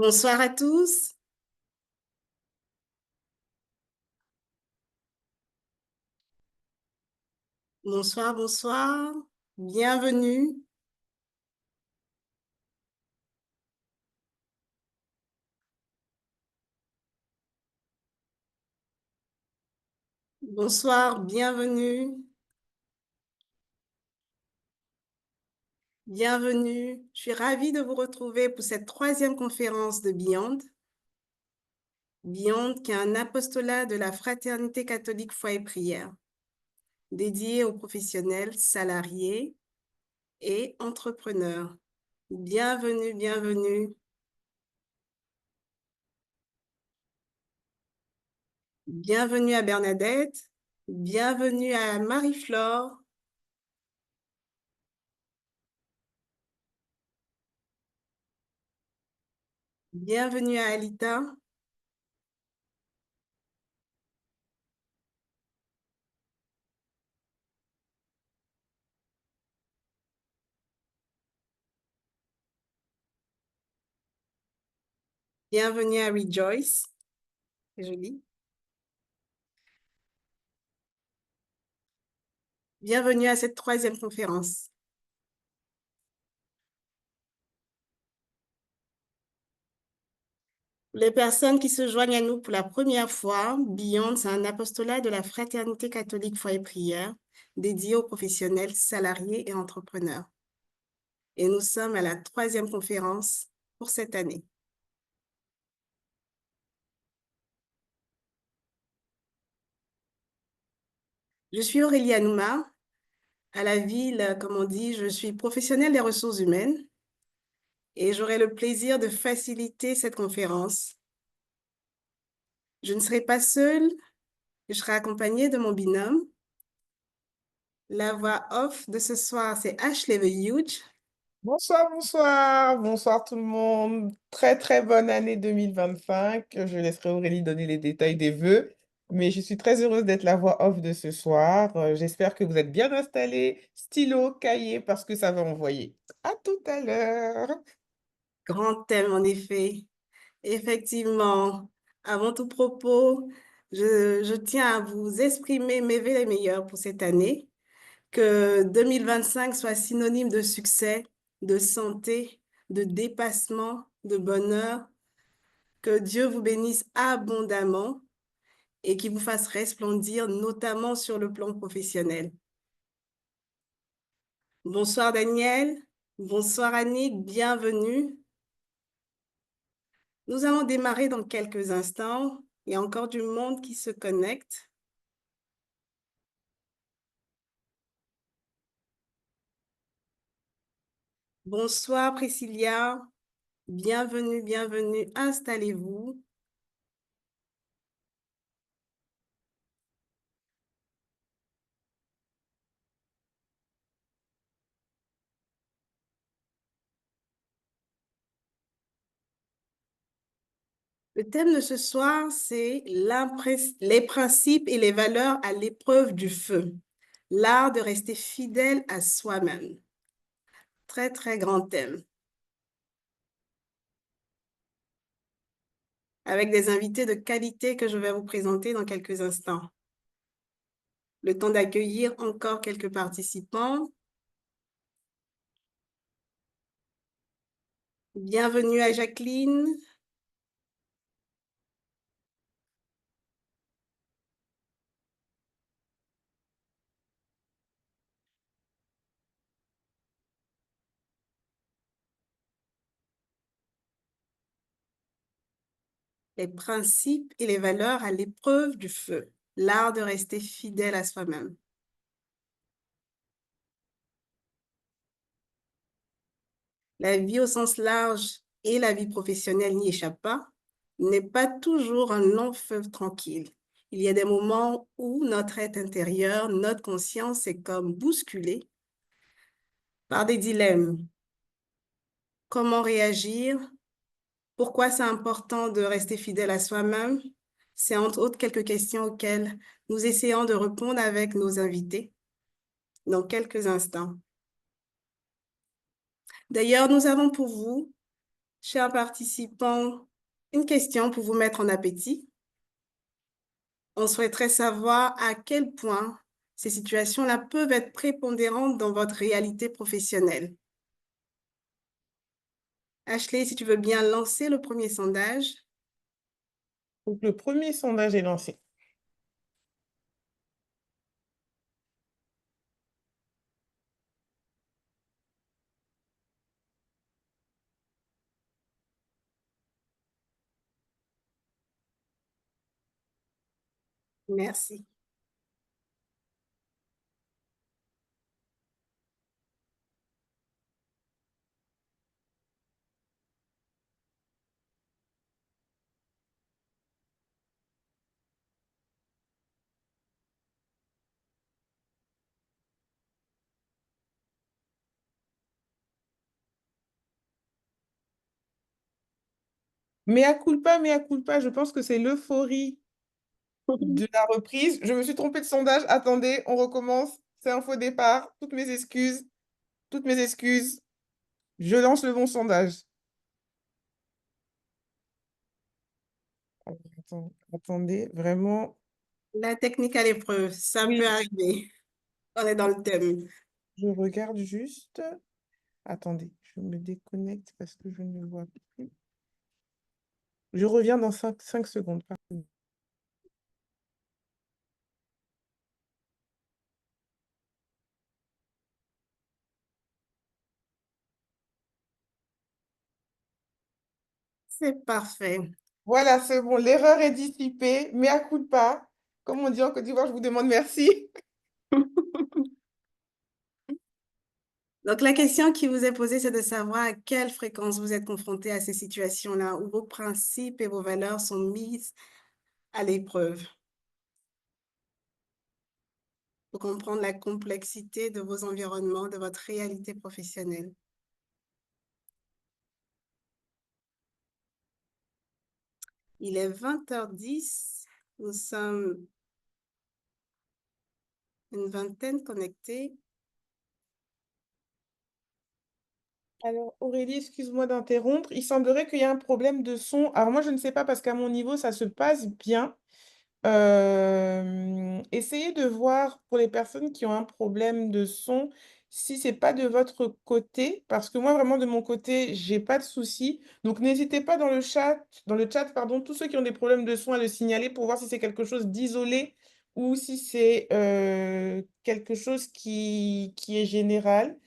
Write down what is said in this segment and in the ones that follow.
Bonsoir à tous. Bonsoir, bonsoir. Bienvenue. Bonsoir, bienvenue. Bienvenue. Je suis ravie de vous retrouver pour cette troisième conférence de Beyond. Beyond, qui est un apostolat de la Fraternité catholique foi et prière, dédié aux professionnels, salariés et entrepreneurs. Bienvenue, bienvenue. Bienvenue à Bernadette. Bienvenue à Marie-Flore. Bienvenue à Alita. Bienvenue à Rejoice. C'est joli. Bienvenue à cette troisième conférence. Les personnes qui se joignent à nous pour la première fois, Beyond, c'est un apostolat de la Fraternité catholique foi et prière dédié aux professionnels, salariés et entrepreneurs. Et nous sommes à la troisième conférence pour cette année. Je suis Aurélie Anouma. À la ville, comme on dit, je suis professionnelle des ressources humaines et j'aurai le plaisir de faciliter cette conférence. Je ne serai pas seule, je serai accompagnée de mon binôme. La voix off de ce soir, c'est Ashley the Huge. Bonsoir, bonsoir, bonsoir tout le monde. Très très bonne année 2025. Je laisserai Aurélie donner les détails des vœux, mais je suis très heureuse d'être la voix off de ce soir. J'espère que vous êtes bien installés, stylo, cahier, parce que ça va envoyer. À tout à l'heure. Grand thème, en effet. Effectivement, avant tout propos, je tiens à vous exprimer mes vœux les meilleurs pour cette année. Que 2025 soit synonyme de succès, de santé, de dépassement, de bonheur. Que Dieu vous bénisse abondamment et qu'il vous fasse resplendir, notamment sur le plan professionnel. Bonsoir Daniel, bonsoir Annick, bienvenue. Nous allons démarrer dans quelques instants. Il y a encore du monde qui se connecte. Bonsoir Priscilla, bienvenue, bienvenue, installez-vous. Le thème de ce soir, c'est les principes et les valeurs à l'épreuve du feu. L'art de rester fidèle à soi-même. Très, très grand thème. Avec des invités de qualité que je vais vous présenter dans quelques instants. Le temps d'accueillir encore quelques participants. Bienvenue à Jacqueline. Les principes et les valeurs à l'épreuve du feu. L'art de rester fidèle à soi-même. La vie au sens large et la vie professionnelle n'y échappent pas, n'est pas toujours un long fleuve tranquille. Il y a des moments où notre être intérieur, notre conscience est comme bousculée par des dilemmes. Comment réagir? Pourquoi c'est important de rester fidèle à soi-même? C'est entre autres quelques questions auxquelles nous essayons de répondre avec nos invités dans quelques instants. D'ailleurs, nous avons pour vous Chers participants, une question pour vous mettre en appétit. On souhaiterait savoir à quel point ces situations-là peuvent être prépondérantes dans votre réalité professionnelle. Ashley, si tu veux bien lancer le premier sondage. Donc, le premier sondage est lancé. Merci. Mea culpa, je pense que c'est l'euphorie de la reprise. Je me suis trompée de sondage. Attendez, on recommence. C'est un faux départ. Toutes mes excuses. Toutes mes excuses. Je lance le bon sondage. Attendez, vraiment. La technique à l'épreuve, ça peut Oui, arriver. On est dans le thème. je regarde juste. Attendez, je me déconnecte parce que je ne vois plus. Je reviens dans 5 secondes. Pardon. C'est parfait. Voilà, c'est bon. L'erreur est dissipée. Mea culpa. Comme on dit en Côte d'Ivoire, je vous demande merci. Donc, la question qui vous est posée, c'est de savoir à quelle fréquence vous êtes confronté à ces situations-là où vos principes et vos valeurs sont mises à l'épreuve pour comprendre la complexité de vos environnements, de votre réalité professionnelle. Il est 20h10. Nous sommes une vingtaine connectés. Alors, Aurélie, excuse-moi d'interrompre. Il semblerait qu'il y ait un problème de son. Alors, moi, je ne sais pas parce qu'à mon niveau, ça se passe bien. Essayez de voir pour les personnes qui ont un problème de son, si c'est pas de votre côté, parce que moi, vraiment, de mon côté, j'ai pas de souci. Donc, n'hésitez pas dans le chat, pardon, tous ceux qui ont des problèmes de son à le signaler pour voir si c'est quelque chose d'isolé ou si c'est quelque chose qui est général.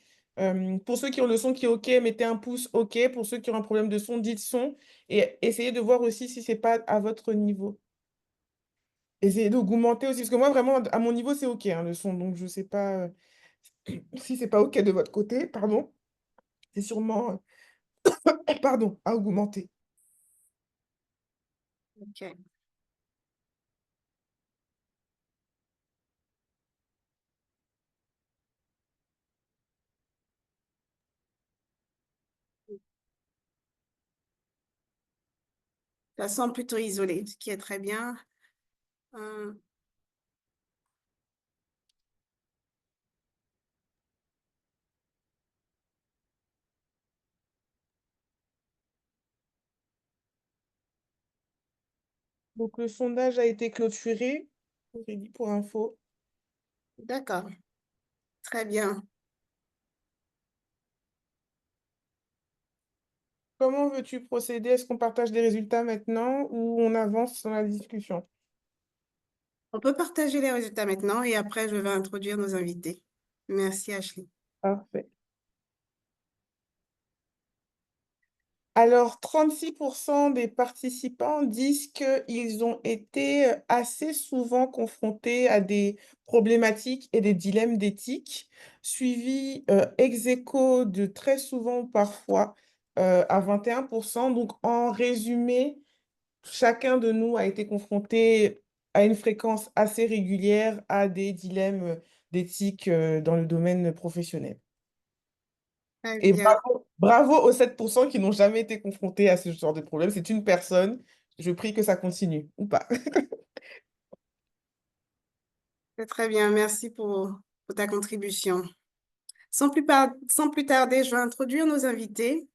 Pour ceux qui ont le son qui est OK, mettez un pouce OK. Pour ceux qui ont un problème de son, dites son. Et essayez de voir aussi si c'est pas à votre niveau. Essayez d'augmenter aussi, parce que moi, vraiment, à mon niveau, c'est OK, hein, le son. Donc, je sais pas si c'est pas OK de votre côté, pardon. C'est sûrement, pardon, à augmenter. OK. Ça semble plutôt isolé, ce qui est très bien. Euh, Donc, le sondage a été clôturé. Aurélie, pour info. d'accord, très bien. Comment veux-tu procéder? Est-ce qu'on partage des résultats maintenant ou on avance dans la discussion? On peut partager les résultats maintenant et après, je vais introduire nos invités. Merci, Ashley. Parfait. Alors, 36% des participants disent qu'ils ont été assez souvent confrontés à des problématiques et des dilemmes d'éthique, suivis ex aequo de très souvent parfois à 21%. Donc, en résumé, chacun de nous a été confronté à une fréquence assez régulière à des dilemmes d'éthique dans le domaine professionnel. Très Et bien, bravo aux 7% qui n'ont jamais été confrontés à ce genre de problème. C'est une personne. Je prie que ça continue, ou pas. c'est très bien. Merci pour ta contribution. Sans plus tarder, je vais introduire nos invités.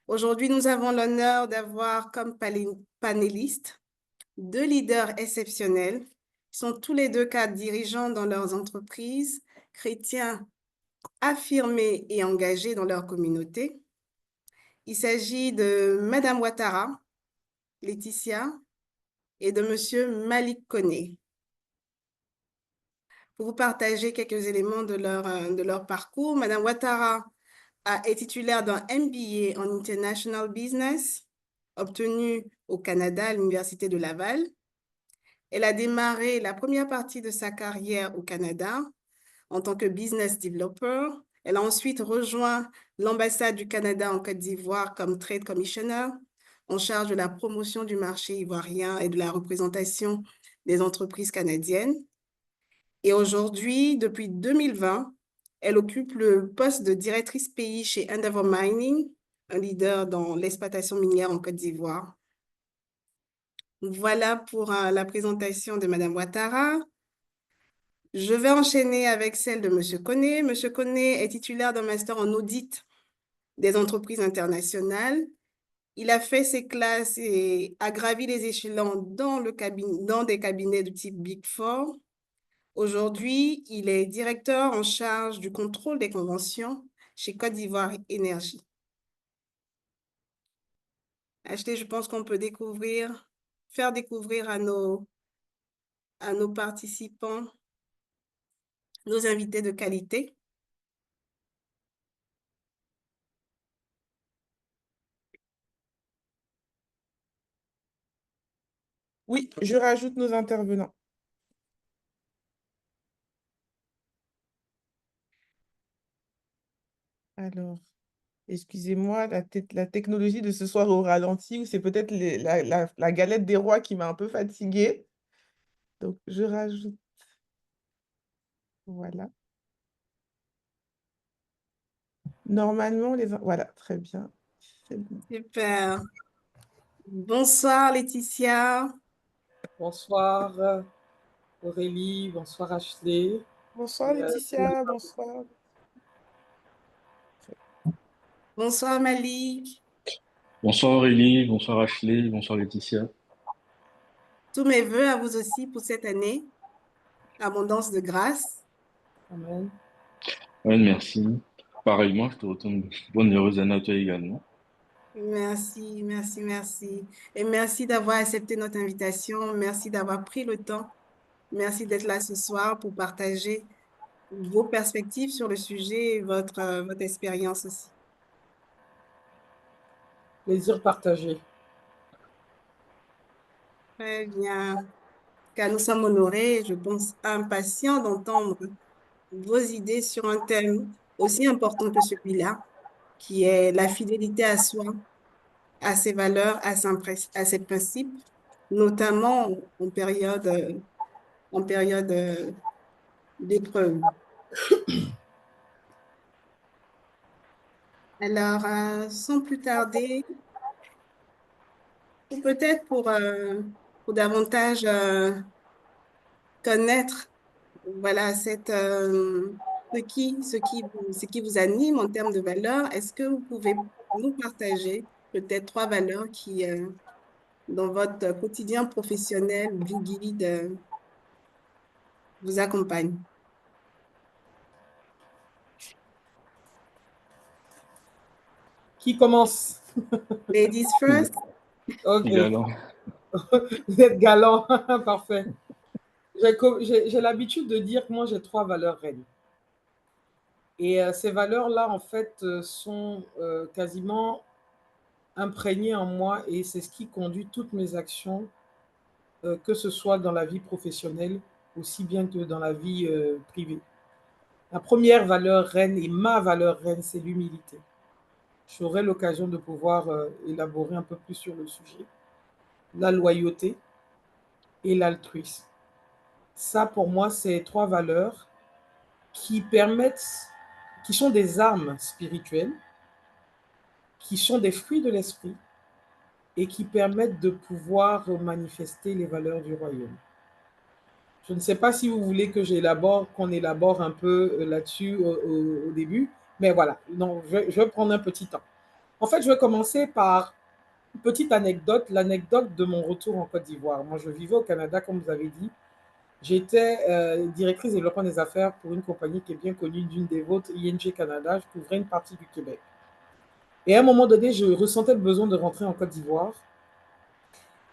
Aujourd'hui, nous avons l'honneur d'avoir comme panélistes deux leaders exceptionnels. Ils sont tous les deux cadres dirigeants dans leurs entreprises, chrétiens affirmés et engagés dans leur communauté. Il s'agit de Madame Ouattara, Laetitia, et de Monsieur Malik Koné. Pour vous partager quelques éléments de leur parcours, Madame Ouattara est titulaire d'un MBA en International Business, obtenu au Canada à l'Université de Laval. Elle a démarré la première partie de sa carrière au Canada en tant que business developer. Elle a ensuite rejoint l'ambassade du Canada en Côte d'Ivoire comme Trade Commissioner, en charge de la promotion du marché ivoirien et de la représentation des entreprises canadiennes. Et aujourd'hui, depuis 2020, elle occupe le poste de directrice pays chez Endeavour Mining, un leader dans l'exploitation minière en Côte d'Ivoire. Voilà pour la présentation de Madame Ouattara. Je vais enchaîner avec celle de Monsieur Koné. Monsieur Koné est titulaire d'un master en audit des entreprises internationales. Il a fait ses classes et a gravi les échelons dans des cabinets de type Big Four. Aujourd'hui, il est directeur en charge du contrôle des conventions chez Côte d'Ivoire Énergie. Ashley, je pense qu'on peut faire découvrir à nos participants, nos invités de qualité. Oui, je rajoute nos intervenants. Alors, excusez-moi, la technologie de ce soir au ralenti, ou c'est peut-être la galette des rois qui m'a un peu fatiguée. Donc, je rajoute. Voilà. Normalement, voilà, très bien. Super. Bonsoir Laetitia. Bonsoir Aurélie, bonsoir Ashley. Bonsoir Laetitia, bonsoir. Bonsoir Malik. Bonsoir Aurélie, bonsoir Ashley, bonsoir Laetitia. Tous mes voeux à vous aussi pour cette année. Abondance de grâce. Amen. Ouais, merci. Pareillement, je te retourne une bonne heureuse année à toi également. Merci, merci, merci. Et merci d'avoir accepté notre invitation. Merci d'avoir pris le temps. Merci d'être là ce soir pour partager vos perspectives sur le sujet et votre expérience aussi. Plaisir partagé. Très bien. Car nous sommes honorés, je pense, impatients d'entendre vos idées sur un thème aussi important que celui-là, qui est la fidélité à soi, à ses valeurs, à ses principes, notamment en période d'épreuve. Alors, sans plus tarder, ou peut-être pour davantage connaître voilà, ce qui vous anime en termes de valeurs, est-ce que vous pouvez nous partager peut-être trois valeurs qui, dans votre quotidien professionnel, vie guide, vous accompagnent? Qui commence? Ladies first. Ok. Galant. Vous êtes galant. Parfait. J'ai l'habitude de dire que moi, j'ai trois valeurs reines. Et ces valeurs-là, en fait, sont quasiment imprégnées en moi et c'est ce qui conduit toutes mes actions, que ce soit dans la vie professionnelle, aussi bien que dans la vie privée. La première valeur reine et ma valeur reine, c'est l'humilité. J'aurai l'occasion de pouvoir élaborer un peu plus sur le sujet. La loyauté et l'altruisme. Ça, pour moi, c'est trois valeurs qui permettent, qui sont des armes spirituelles, qui sont des fruits de l'esprit et qui permettent de pouvoir manifester les valeurs du royaume. Je ne sais pas si vous voulez qu'on élabore un peu là-dessus au début, mais voilà, non, je vais prendre un petit temps. En fait, je vais commencer par une petite anecdote, l'anecdote de mon retour en Côte d'Ivoire. Moi, je vivais au Canada, comme vous avez dit. J'étais directrice de développement des affaires pour une compagnie qui est bien connue, d'une des vôtres, ING Canada. Je couvrais une partie du Québec. Et à un moment donné, je ressentais le besoin de rentrer en Côte d'Ivoire.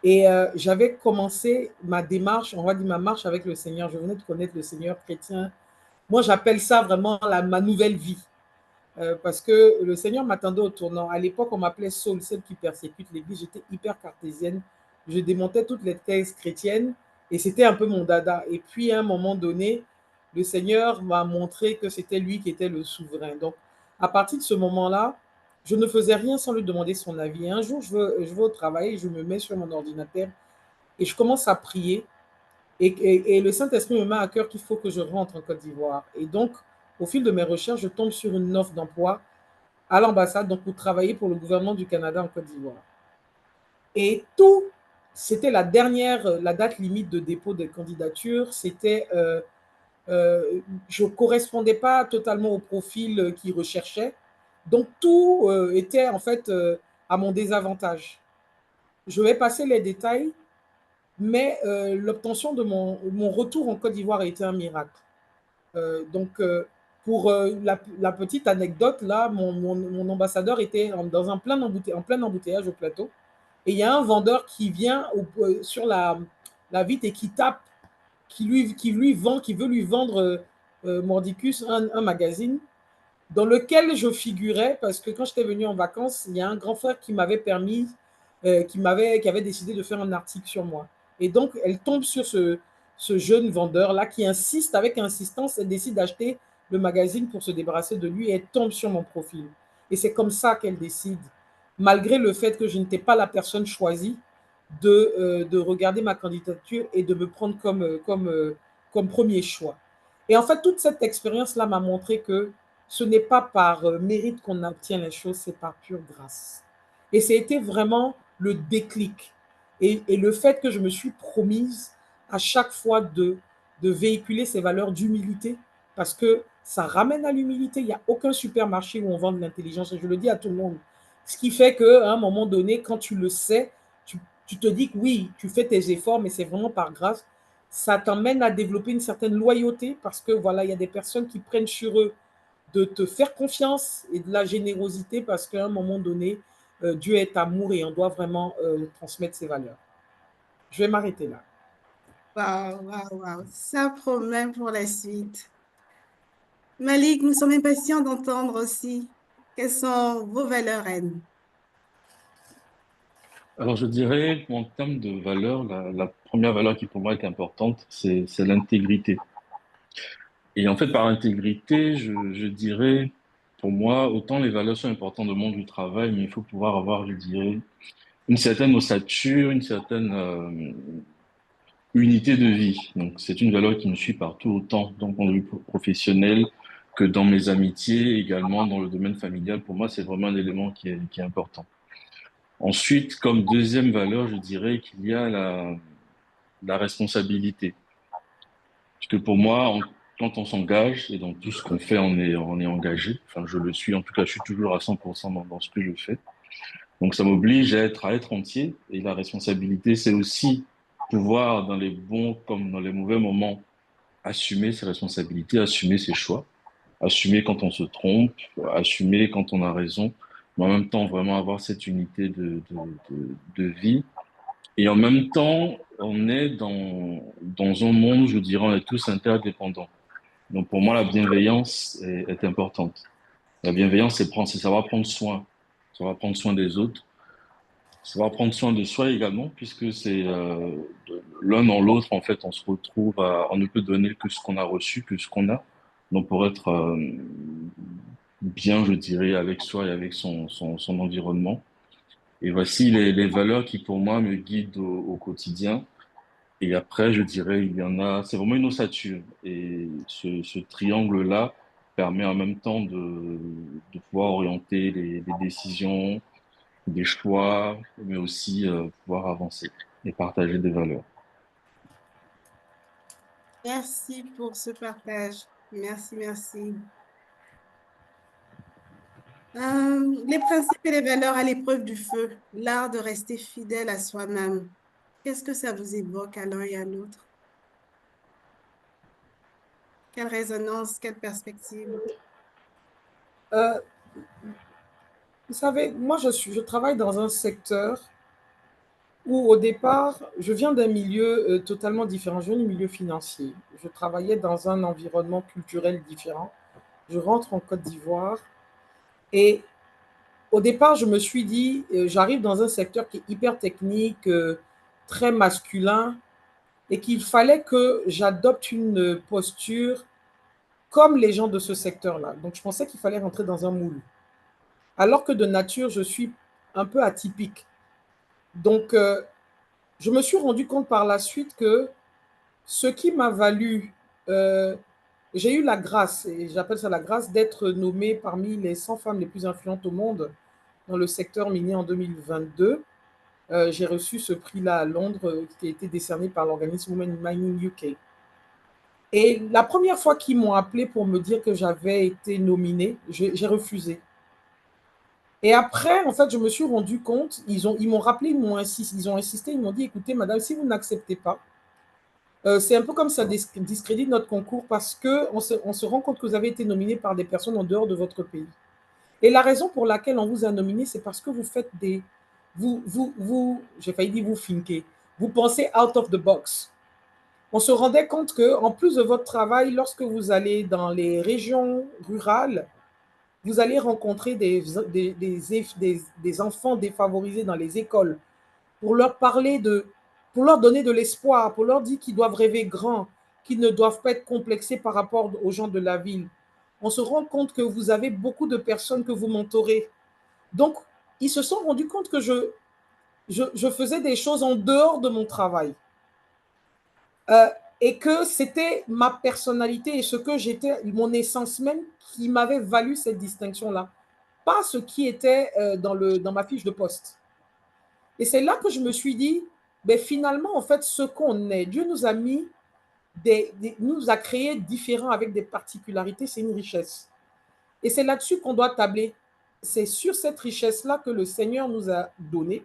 Et j'avais commencé ma démarche, on va dire ma marche avec le Seigneur. Je venais de connaître le Seigneur chrétien. Moi, j'appelle ça vraiment ma nouvelle vie. Parce que le Seigneur m'attendait au tournant. À l'époque, on m'appelait Saul, celle qui persécute l'Église. J'étais hyper cartésienne. Je démontais toutes les thèses chrétiennes et c'était un peu mon dada. Et puis, à un moment donné, le Seigneur m'a montré que c'était lui qui était le souverain. Donc, à partir de ce moment-là, je ne faisais rien sans lui demander son avis. Et un jour, je vais au travail, je me mets sur mon ordinateur et je commence à prier. Et le Saint-Esprit me met à cœur qu'il faut que je rentre en Côte d'Ivoire. Et donc, au fil de mes recherches, je tombe sur une offre d'emploi à l'ambassade, donc pour travailler pour le gouvernement du Canada en Côte d'Ivoire. Et tout, c'était la date limite de dépôt de candidature. Je ne correspondais pas totalement au profil qu'ils recherchaient. Donc tout était en fait à mon désavantage. Je vais passer les détails, mais l'obtention de mon retour en Côte d'Ivoire a été un miracle. Donc, pour la petite anecdote, là, mon ambassadeur était en plein embouteillage au plateau. Et il y a un vendeur qui vient sur la vitre et qui tape, qui veut lui vendre Mordicus, un magazine dans lequel je figurais, parce que quand j'étais venu en vacances, il y a un grand frère qui m'avait permis, qui avait décidé de faire un article sur moi. Et donc, elle tombe sur ce jeune vendeur-là qui insiste, avec insistance, elle décide d'acheter le magazine pour se débarrasser de lui et elle tombe sur mon profil. Et c'est comme ça qu'elle décide, malgré le fait que je n'étais pas la personne choisie, de regarder ma candidature et de me prendre comme premier choix. Et en fait, toute cette expérience-là m'a montré que ce n'est pas par mérite qu'on obtient les choses, c'est par pure grâce. Et c'était vraiment le déclic. Et le fait que je me suis promise à chaque fois de véhiculer ces valeurs d'humilité, parce que ça ramène à l'humilité. Il n'y a aucun supermarché où on vend de l'intelligence, et je le dis à tout le monde. Ce qui fait qu'à un moment donné, quand tu le sais, tu te dis que oui, tu fais tes efforts, mais c'est vraiment par grâce. Ça t'emmène à développer une certaine loyauté, parce que voilà, il y a des personnes qui prennent sur eux de te faire confiance et de la générosité, parce qu'à un moment donné, Dieu est amour et on doit vraiment transmettre ses valeurs. Je vais m'arrêter là. Waouh, waouh, waouh. Ça promet pour la suite. Malik, nous sommes impatients d'entendre aussi quelles sont vos valeurs, Anne. Alors, je dirais, en termes de valeur, la première valeur qui pour moi est importante, c'est l'intégrité. Et en fait, par intégrité, je dirais, pour moi, autant les valeurs sont importantes dans le monde du travail, mais il faut pouvoir avoir, je dirais, une certaine ossature, une certaine unité de vie. Donc, c'est une valeur qui me suit partout, autant dans mon vie professionnel que dans mes amitiés, également dans le domaine familial. Pour moi, c'est vraiment un élément qui est important. Ensuite, comme deuxième valeur, je dirais qu'il y a la responsabilité. Parce que pour moi, quand on s'engage, et dans tout ce qu'on fait, on est engagé. Enfin, je le suis. En tout cas, je suis toujours à 100% dans ce que je fais. Donc, ça m'oblige à être entier. Et la responsabilité, c'est aussi pouvoir, dans les bons comme dans les mauvais moments, assumer ses responsabilités, assumer ses choix, assumer quand on se trompe, assumer quand on a raison, mais en même temps, vraiment avoir cette unité de vie. Et en même temps, on est dans un monde, je dirais, on est tous interdépendants. Donc pour moi, la bienveillance est importante. La bienveillance, c'est savoir prendre soin, savoir prendre soin des autres, savoir prendre soin de soi également, puisque c'est l'un dans l'autre, en fait, on se retrouve on ne peut donner que ce qu'on a reçu, que ce qu'on a. Donc pour être bien, je dirais, avec soi et avec son environnement. Et voici les valeurs qui, pour moi, me guident au quotidien. Et après, je dirais, il y en a, c'est vraiment une ossature. Et ce triangle-là permet en même temps de pouvoir orienter les décisions, des choix, mais aussi pouvoir avancer et partager des valeurs. Merci pour ce partage. Merci, merci. Les principes et les valeurs à l'épreuve du feu, l'art de rester fidèle à soi-même. Qu'est-ce que ça vous évoque à l'un et à l'autre? Quelle résonance, quelle perspective? Euh, Vous savez, moi, je travaille dans un secteur où, au départ, je viens d'un milieu totalement différent. Je viens du milieu financier. Je travaillais dans un environnement culturel différent. Je rentre en Côte d'Ivoire et au départ, je me suis dit, j'arrive dans un secteur qui est hyper technique, très masculin, et qu'il fallait que j'adopte une posture comme les gens de ce secteur-là. Donc, je pensais qu'il fallait rentrer dans un moule. Alors que de nature, je suis un peu atypique. Donc, je me suis rendu compte par la suite que ce qui m'a valu, euh, j'ai eu la grâce, et j'appelle ça la grâce, d'être nommée parmi les 100 femmes les plus influentes au monde dans le secteur minier en 2022. J'ai reçu ce prix-là à Londres, qui a été décerné par l'organisme Women in Mining UK. Et la première fois qu'ils m'ont appelé pour me dire que j'avais été nominée, j'ai refusé. Et après, en fait, je me suis rendu compte, ils m'ont rappelé, ils ont insisté, ils m'ont dit, écoutez, madame, si vous n'acceptez pas, c'est un peu comme ça discrédite notre concours parce on se rend compte que vous avez été nominé par des personnes en dehors de votre pays. Et la raison pour laquelle on vous a nominé, c'est parce que vous faites des... j'ai failli dire vous finquez. Vous pensez out of the box. On se rendait compte que, en plus de votre travail, lorsque vous allez dans les régions rurales, vous allez rencontrer des enfants défavorisés dans les écoles pour leur parler pour leur donner de l'espoir, pour leur dire qu'ils doivent rêver grand, qu'ils ne doivent pas être complexés par rapport aux gens de la ville. On se rend compte que vous avez beaucoup de personnes que vous mentorez. Donc, ils se sont rendus compte que je faisais des choses en dehors de mon travail. Euh, et que c'était ma personnalité et ce que j'étais, mon essence même, qui m'avait valu cette distinction-là. Pas ce qui était dans ma fiche de poste. Et c'est là que je me suis dit, ben finalement, en fait, ce qu'on est, Dieu nous a mis, nous a créés différents avec des particularités, c'est une richesse. Et c'est là-dessus qu'on doit tabler. C'est sur cette richesse-là que le Seigneur nous a donné,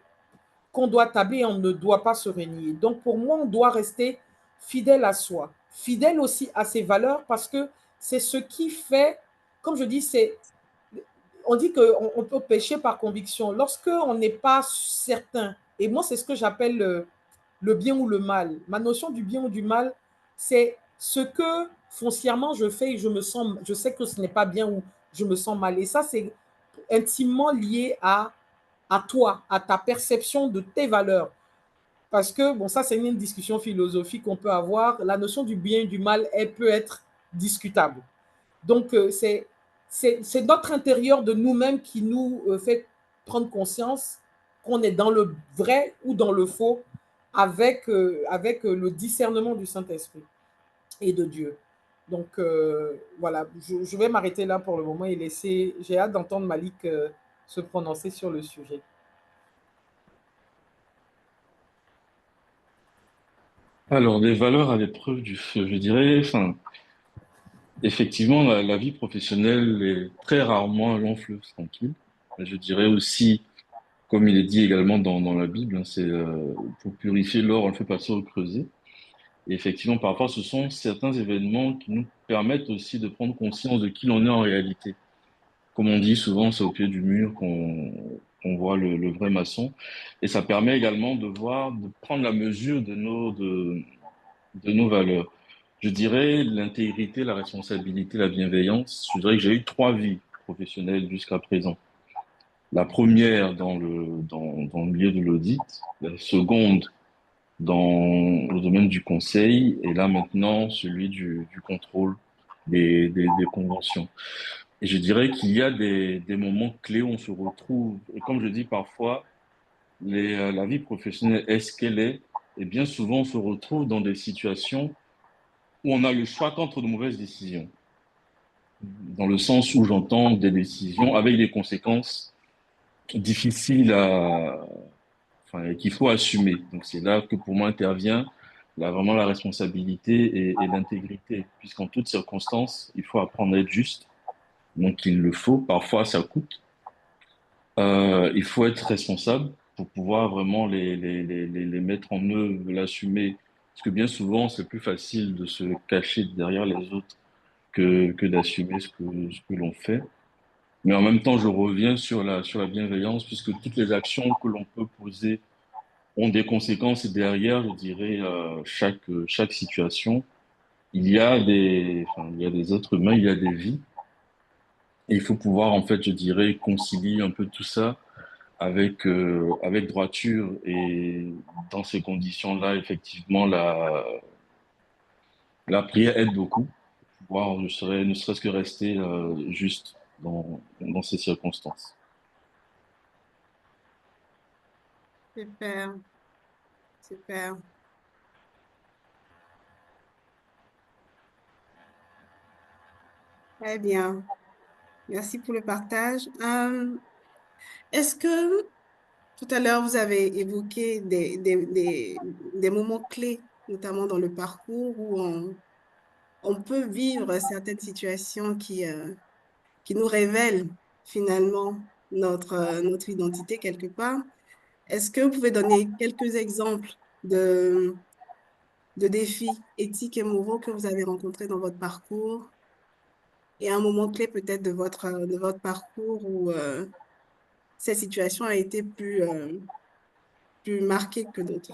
qu'on doit tabler et on ne doit pas se renier. Donc pour moi, on doit rester fidèle à soi, fidèle aussi à ses valeurs parce que c'est ce qui fait, comme je dis, on dit qu'on peut pécher par conviction. Lorsque on n'est pas certain, et moi c'est ce que j'appelle le bien ou le mal. Ma notion du bien ou du mal, c'est ce que foncièrement je fais et je sais que ce n'est pas bien ou je me sens mal. Et ça, c'est intimement lié à toi, à ta perception de tes valeurs. Parce que, bon, ça, c'est une discussion philosophique qu'on peut avoir. La notion du bien et du mal, elle peut être discutable. Donc, c'est notre intérieur de nous-mêmes qui nous fait prendre conscience qu'on est dans le vrai ou dans le faux avec le discernement du Saint-Esprit et de Dieu. Donc, voilà, je vais m'arrêter là pour le moment et laisser. J'ai hâte d'entendre Malik se prononcer sur le sujet. Alors, des valeurs à l'épreuve du feu, je dirais, enfin, effectivement, la vie professionnelle est très rarement un long fleuve tranquille. Je dirais aussi, comme il est dit également dans la Bible, hein, c'est pour purifier l'or, on le fait passer au creuset. Et effectivement, parfois, ce sont certains événements qui nous permettent aussi de prendre conscience de qui l'on est en réalité. Comme on dit souvent, c'est au pied du mur qu'on voit le vrai maçon. Et ça permet également de voir, de prendre la mesure de nos valeurs. Je dirais l'intégrité, la responsabilité, la bienveillance. Je dirais que j'ai eu trois vies professionnelles jusqu'à présent. La première dans le milieu de l'audit, la seconde dans le domaine du conseil et là maintenant celui du contrôle des conventions. Et je dirais qu'il y a des moments clés où on se retrouve. Et comme je dis parfois, la vie professionnelle est ce qu'elle est. Et bien souvent, on se retrouve dans des situations où on a le choix qu'entre de mauvaises décisions. Dans le sens où j'entends des décisions avec des conséquences difficiles enfin, qu'il faut assumer. Donc c'est là que pour moi intervient là, vraiment la responsabilité et l'intégrité, puisqu'en toutes circonstances, il faut apprendre à être juste. Donc il le faut, parfois ça coûte, Il faut être responsable pour pouvoir vraiment les mettre en œuvre, l'assumer. Parce que bien souvent, c'est plus facile de se cacher derrière les autres que d'assumer ce que l'on fait. Mais en même temps, je reviens sur la bienveillance, puisque toutes les actions que l'on peut poser ont des conséquences et derrière, je dirais, chaque situation, il y a des êtres humains, il y a des vies. Et il faut pouvoir, en fait, je dirais, concilier un peu tout ça avec droiture. Et dans ces conditions-là, effectivement, la prière aide beaucoup. Pouvoir, ne serait-ce que rester juste dans ces circonstances. Super, super. Très bien. Merci pour le partage. Est-ce que tout à l'heure, vous avez évoqué des moments clés, notamment dans le parcours, où on peut vivre certaines situations qui nous révèlent finalement notre identité quelque part. Est-ce que vous pouvez donner quelques exemples de, de défis éthiques et moraux que vous avez rencontrés dans votre parcours et un moment clé peut-être de votre parcours où cette situation a été plus marquée que d'autres?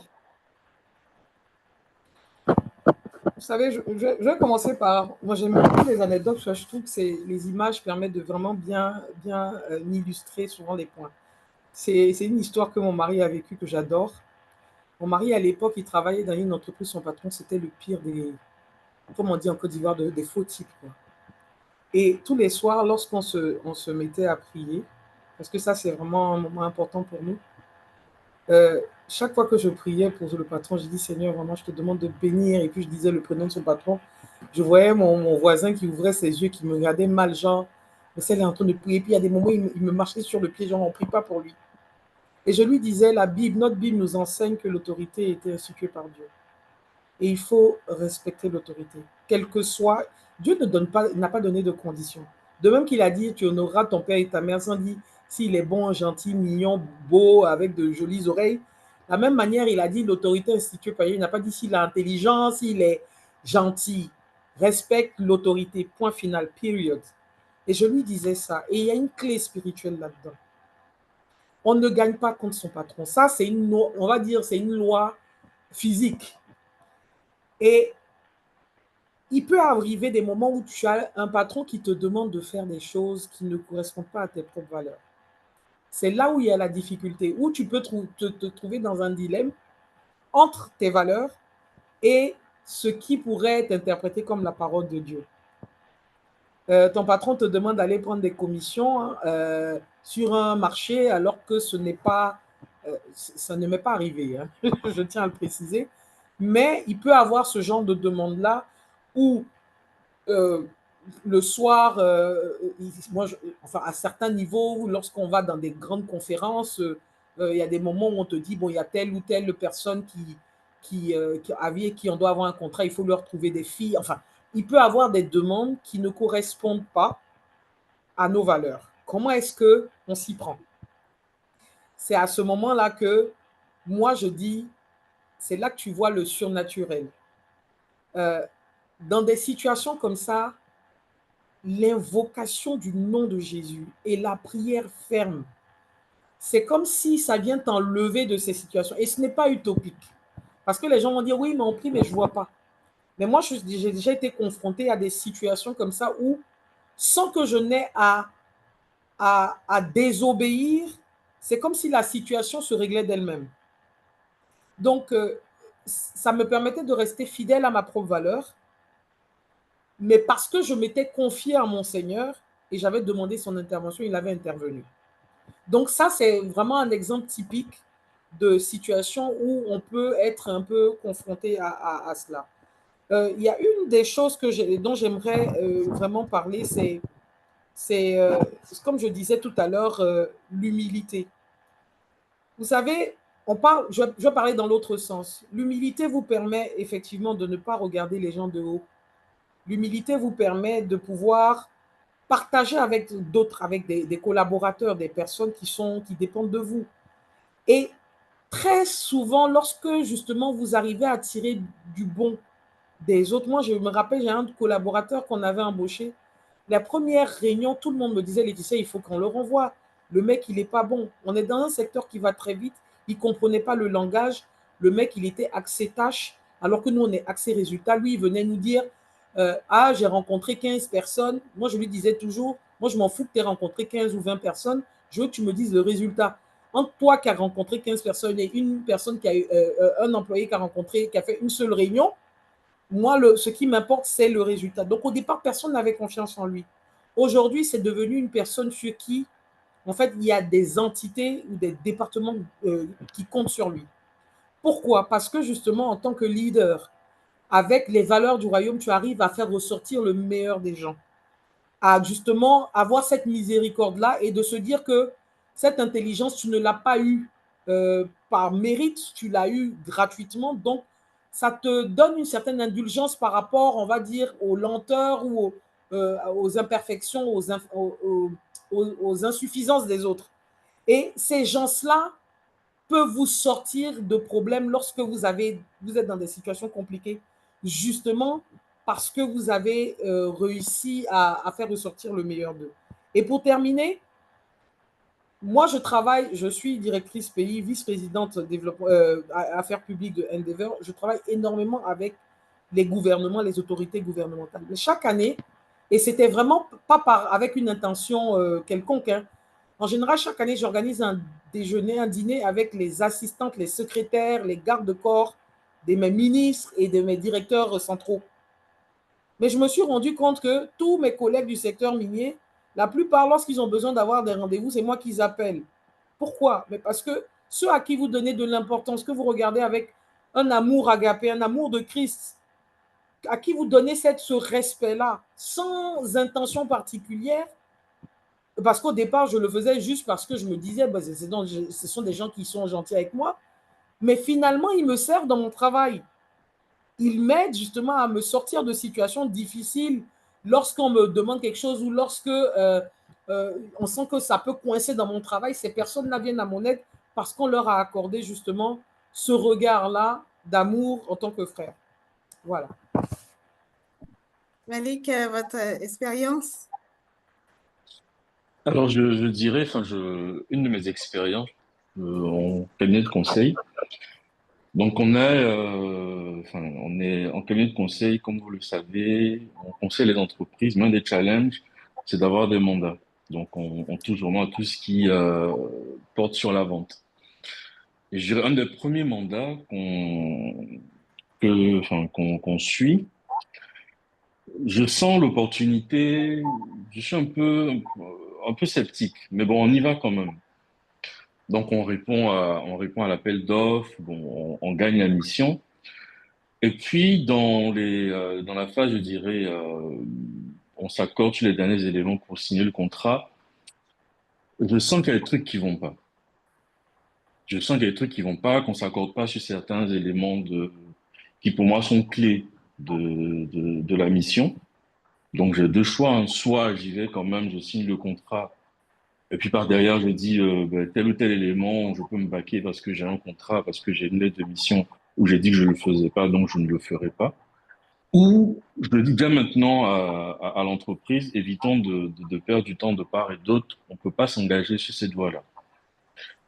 Vous savez, je vais commencer par. Moi, j'aime beaucoup les anecdotes parce que je trouve que les images permettent de vraiment bien illustrer souvent les points. C'est une histoire que mon mari a vécue que j'adore. Mon mari, à l'époque, il travaillait dans une entreprise, son patron, c'était le pire comme on dit en Côte d'Ivoire, des faux types, quoi. Et tous les soirs, on se mettait à prier, parce que ça, c'est vraiment un moment important pour nous, chaque fois que je priais pour le patron, je dis Seigneur, vraiment, je te demande de bénir. Et puis je disais le prénom de son patron. Je voyais mon voisin qui ouvrait ses yeux, qui me regardait mal, genre, mais celle est en train de prier. Puis il y a des moments, il me marchait sur le pied, genre, on ne prie pas pour lui. Et je lui disais, notre Bible nous enseigne que l'autorité était instituée par Dieu. Et il faut respecter l'autorité. Quel que soit, Dieu n'a pas donné de conditions. De même qu'il a dit, tu honoreras ton père et ta mère, sans dire s'il est bon, gentil, mignon, beau, avec de jolies oreilles. De la même manière, il a dit l'autorité instituée par Dieu. Il n'a pas dit s'il a intelligent, s'il est gentil. Respecte l'autorité, point final, period. Et je lui disais ça. Et il y a une clé spirituelle là-dedans. On ne gagne pas contre son patron. Ça, on va dire, c'est une loi physique. Et il peut arriver des moments où tu as un patron qui te demande de faire des choses qui ne correspondent pas à tes propres valeurs. C'est là où il y a la difficulté, où tu peux te trouver dans un dilemme entre tes valeurs et ce qui pourrait être interprété comme la parole de Dieu. Ton patron te demande d'aller prendre des commissions sur un marché alors que ce n'est pas, ça ne m'est pas arrivé, hein. Je tiens à le préciser. Mais il peut avoir ce genre de demande-là où le soir, enfin, à certains niveaux, lorsqu'on va dans des grandes conférences, il y a des moments où on te dit, bon, il y a telle ou telle personne avec qui on doit avoir un contrat, il faut leur trouver des filles. Enfin, il peut y avoir des demandes qui ne correspondent pas à nos valeurs. Comment est-ce qu'on s'y prend? C'est à ce moment-là que moi, je dis, c'est là que tu vois le surnaturel. Dans des situations comme ça, l'invocation du nom de Jésus et la prière ferme, c'est comme si ça vient t'enlever de ces situations. Et ce n'est pas utopique. Parce que les gens vont dire, oui, mais on prie, mais je ne vois pas. Mais moi, j'ai déjà été confronté à des situations comme ça où, sans que je n'ai à désobéir, c'est comme si la situation se réglait d'elle-même. Donc, ça me permettait de rester fidèle à ma propre valeur, mais parce que je m'étais confié à mon Seigneur et j'avais demandé son intervention, il avait intervenu. Donc ça, c'est vraiment un exemple typique de situation où on peut être un peu confronté à cela. Il y a une des choses dont j'aimerais vraiment parler, c'est comme je disais tout à l'heure, l'humilité. Vous savez, je vais parler dans l'autre sens. L'humilité vous permet effectivement de ne pas regarder les gens de haut. L'humilité vous permet de pouvoir partager avec d'autres, avec des collaborateurs, des personnes qui dépendent de vous. Et très souvent, lorsque justement vous arrivez à tirer du bon des autres, moi je me rappelle, j'ai un collaborateur qu'on avait embauché. La première réunion, tout le monde me disait, Laetitia, il faut qu'on le renvoie. Le mec, il n'est pas bon. On est dans un secteur qui va très vite. Il ne comprenait pas le langage. Le mec, il était axé tâche, alors que nous, on est axé résultat. Lui, il venait nous dire, ah, j'ai rencontré 15 personnes. Moi, je lui disais toujours, moi, je m'en fous que tu aies rencontré 15 ou 20 personnes. Je veux que tu me dises le résultat. Entre toi qui as rencontré 15 personnes et une personne qui a eu, un employé qui a rencontré, qui a fait une seule réunion, moi, ce qui m'importe, c'est le résultat. Donc, au départ, personne n'avait confiance en lui. Aujourd'hui, c'est devenu une personne sur qui, en fait, il y a des entités ou des départements qui comptent sur lui. Pourquoi? Parce que justement, en tant que leader, avec les valeurs du royaume, tu arrives à faire ressortir le meilleur des gens, à justement avoir cette miséricorde-là et de se dire que cette intelligence, tu ne l'as pas eue par mérite, tu l'as eue gratuitement. Donc, ça te donne une certaine indulgence par rapport, on va dire, aux lenteurs ou aux imperfections, aux insuffisances des autres. Et ces gens-là peuvent vous sortir de problèmes lorsque vous êtes dans des situations compliquées, justement parce que vous avez réussi à faire ressortir le meilleur d'eux. Et pour terminer, moi, je suis directrice pays, vice-présidente affaires publiques de Endeavor. Je travaille énormément avec les gouvernements, les autorités gouvernementales. Mais chaque année, et c'était vraiment pas avec une intention quelconque, hein. En général, chaque année, j'organise un déjeuner, un dîner avec les assistantes, les secrétaires, les gardes-corps de mes ministres et de mes directeurs centraux. Mais je me suis rendu compte que tous mes collègues du secteur minier, la plupart, lorsqu'ils ont besoin d'avoir des rendez-vous, c'est moi qu'ils appellent. Pourquoi? Mais parce que ceux à qui vous donnez de l'importance, que vous regardez avec un amour agapé, un amour de Christ, à qui vous donnez ce respect-là, sans intention particulière, parce qu'au départ, je le faisais juste parce que je me disais, bah, ce sont des gens qui sont gentils avec moi, mais finalement, ils me servent dans mon travail. Ils m'aident justement à me sortir de situations difficiles lorsqu'on me demande quelque chose ou lorsque on sent que ça peut coincer dans mon travail. Ces personnes-là viennent à mon aide parce qu'on leur a accordé justement ce regard-là d'amour en tant que frère. Voilà. Malik, votre expérience? Alors, je dirais, une de mes expériences en cabinet de conseil. Donc, on est en cabinet de conseil, comme vous le savez, on conseille les entreprises. Mais un des challenges, c'est d'avoir des mandats. Donc, on touche vraiment à tout ce qui porte sur la vente. Et je dirais un des premiers mandats qu'on suit. Je sens l'opportunité. Je suis un peu sceptique, mais bon, on y va quand même. Donc, on répond à l'appel d'offres. Bon, on gagne la mission. Et puis, dans la phase, je dirais, on s'accorde sur les derniers éléments pour signer le contrat. Je sens qu'il y a des trucs qui vont pas. Je sens qu'il y a des trucs qui vont pas, qu'on s'accorde pas sur certains éléments qui pour moi sont clés de la mission. Donc, j'ai deux choix, hein. Soit j'y vais quand même, je signe le contrat. Et puis par derrière, je dis ben, tel ou tel élément, je peux me baquer parce que j'ai un contrat, parce que j'ai une lettre de mission où j'ai dit que je ne le faisais pas, donc je ne le ferai pas. Ou je le dis déjà maintenant à l'entreprise, évitons de perdre du temps de part et d'autre. On ne peut pas s'engager sur cette voie-là.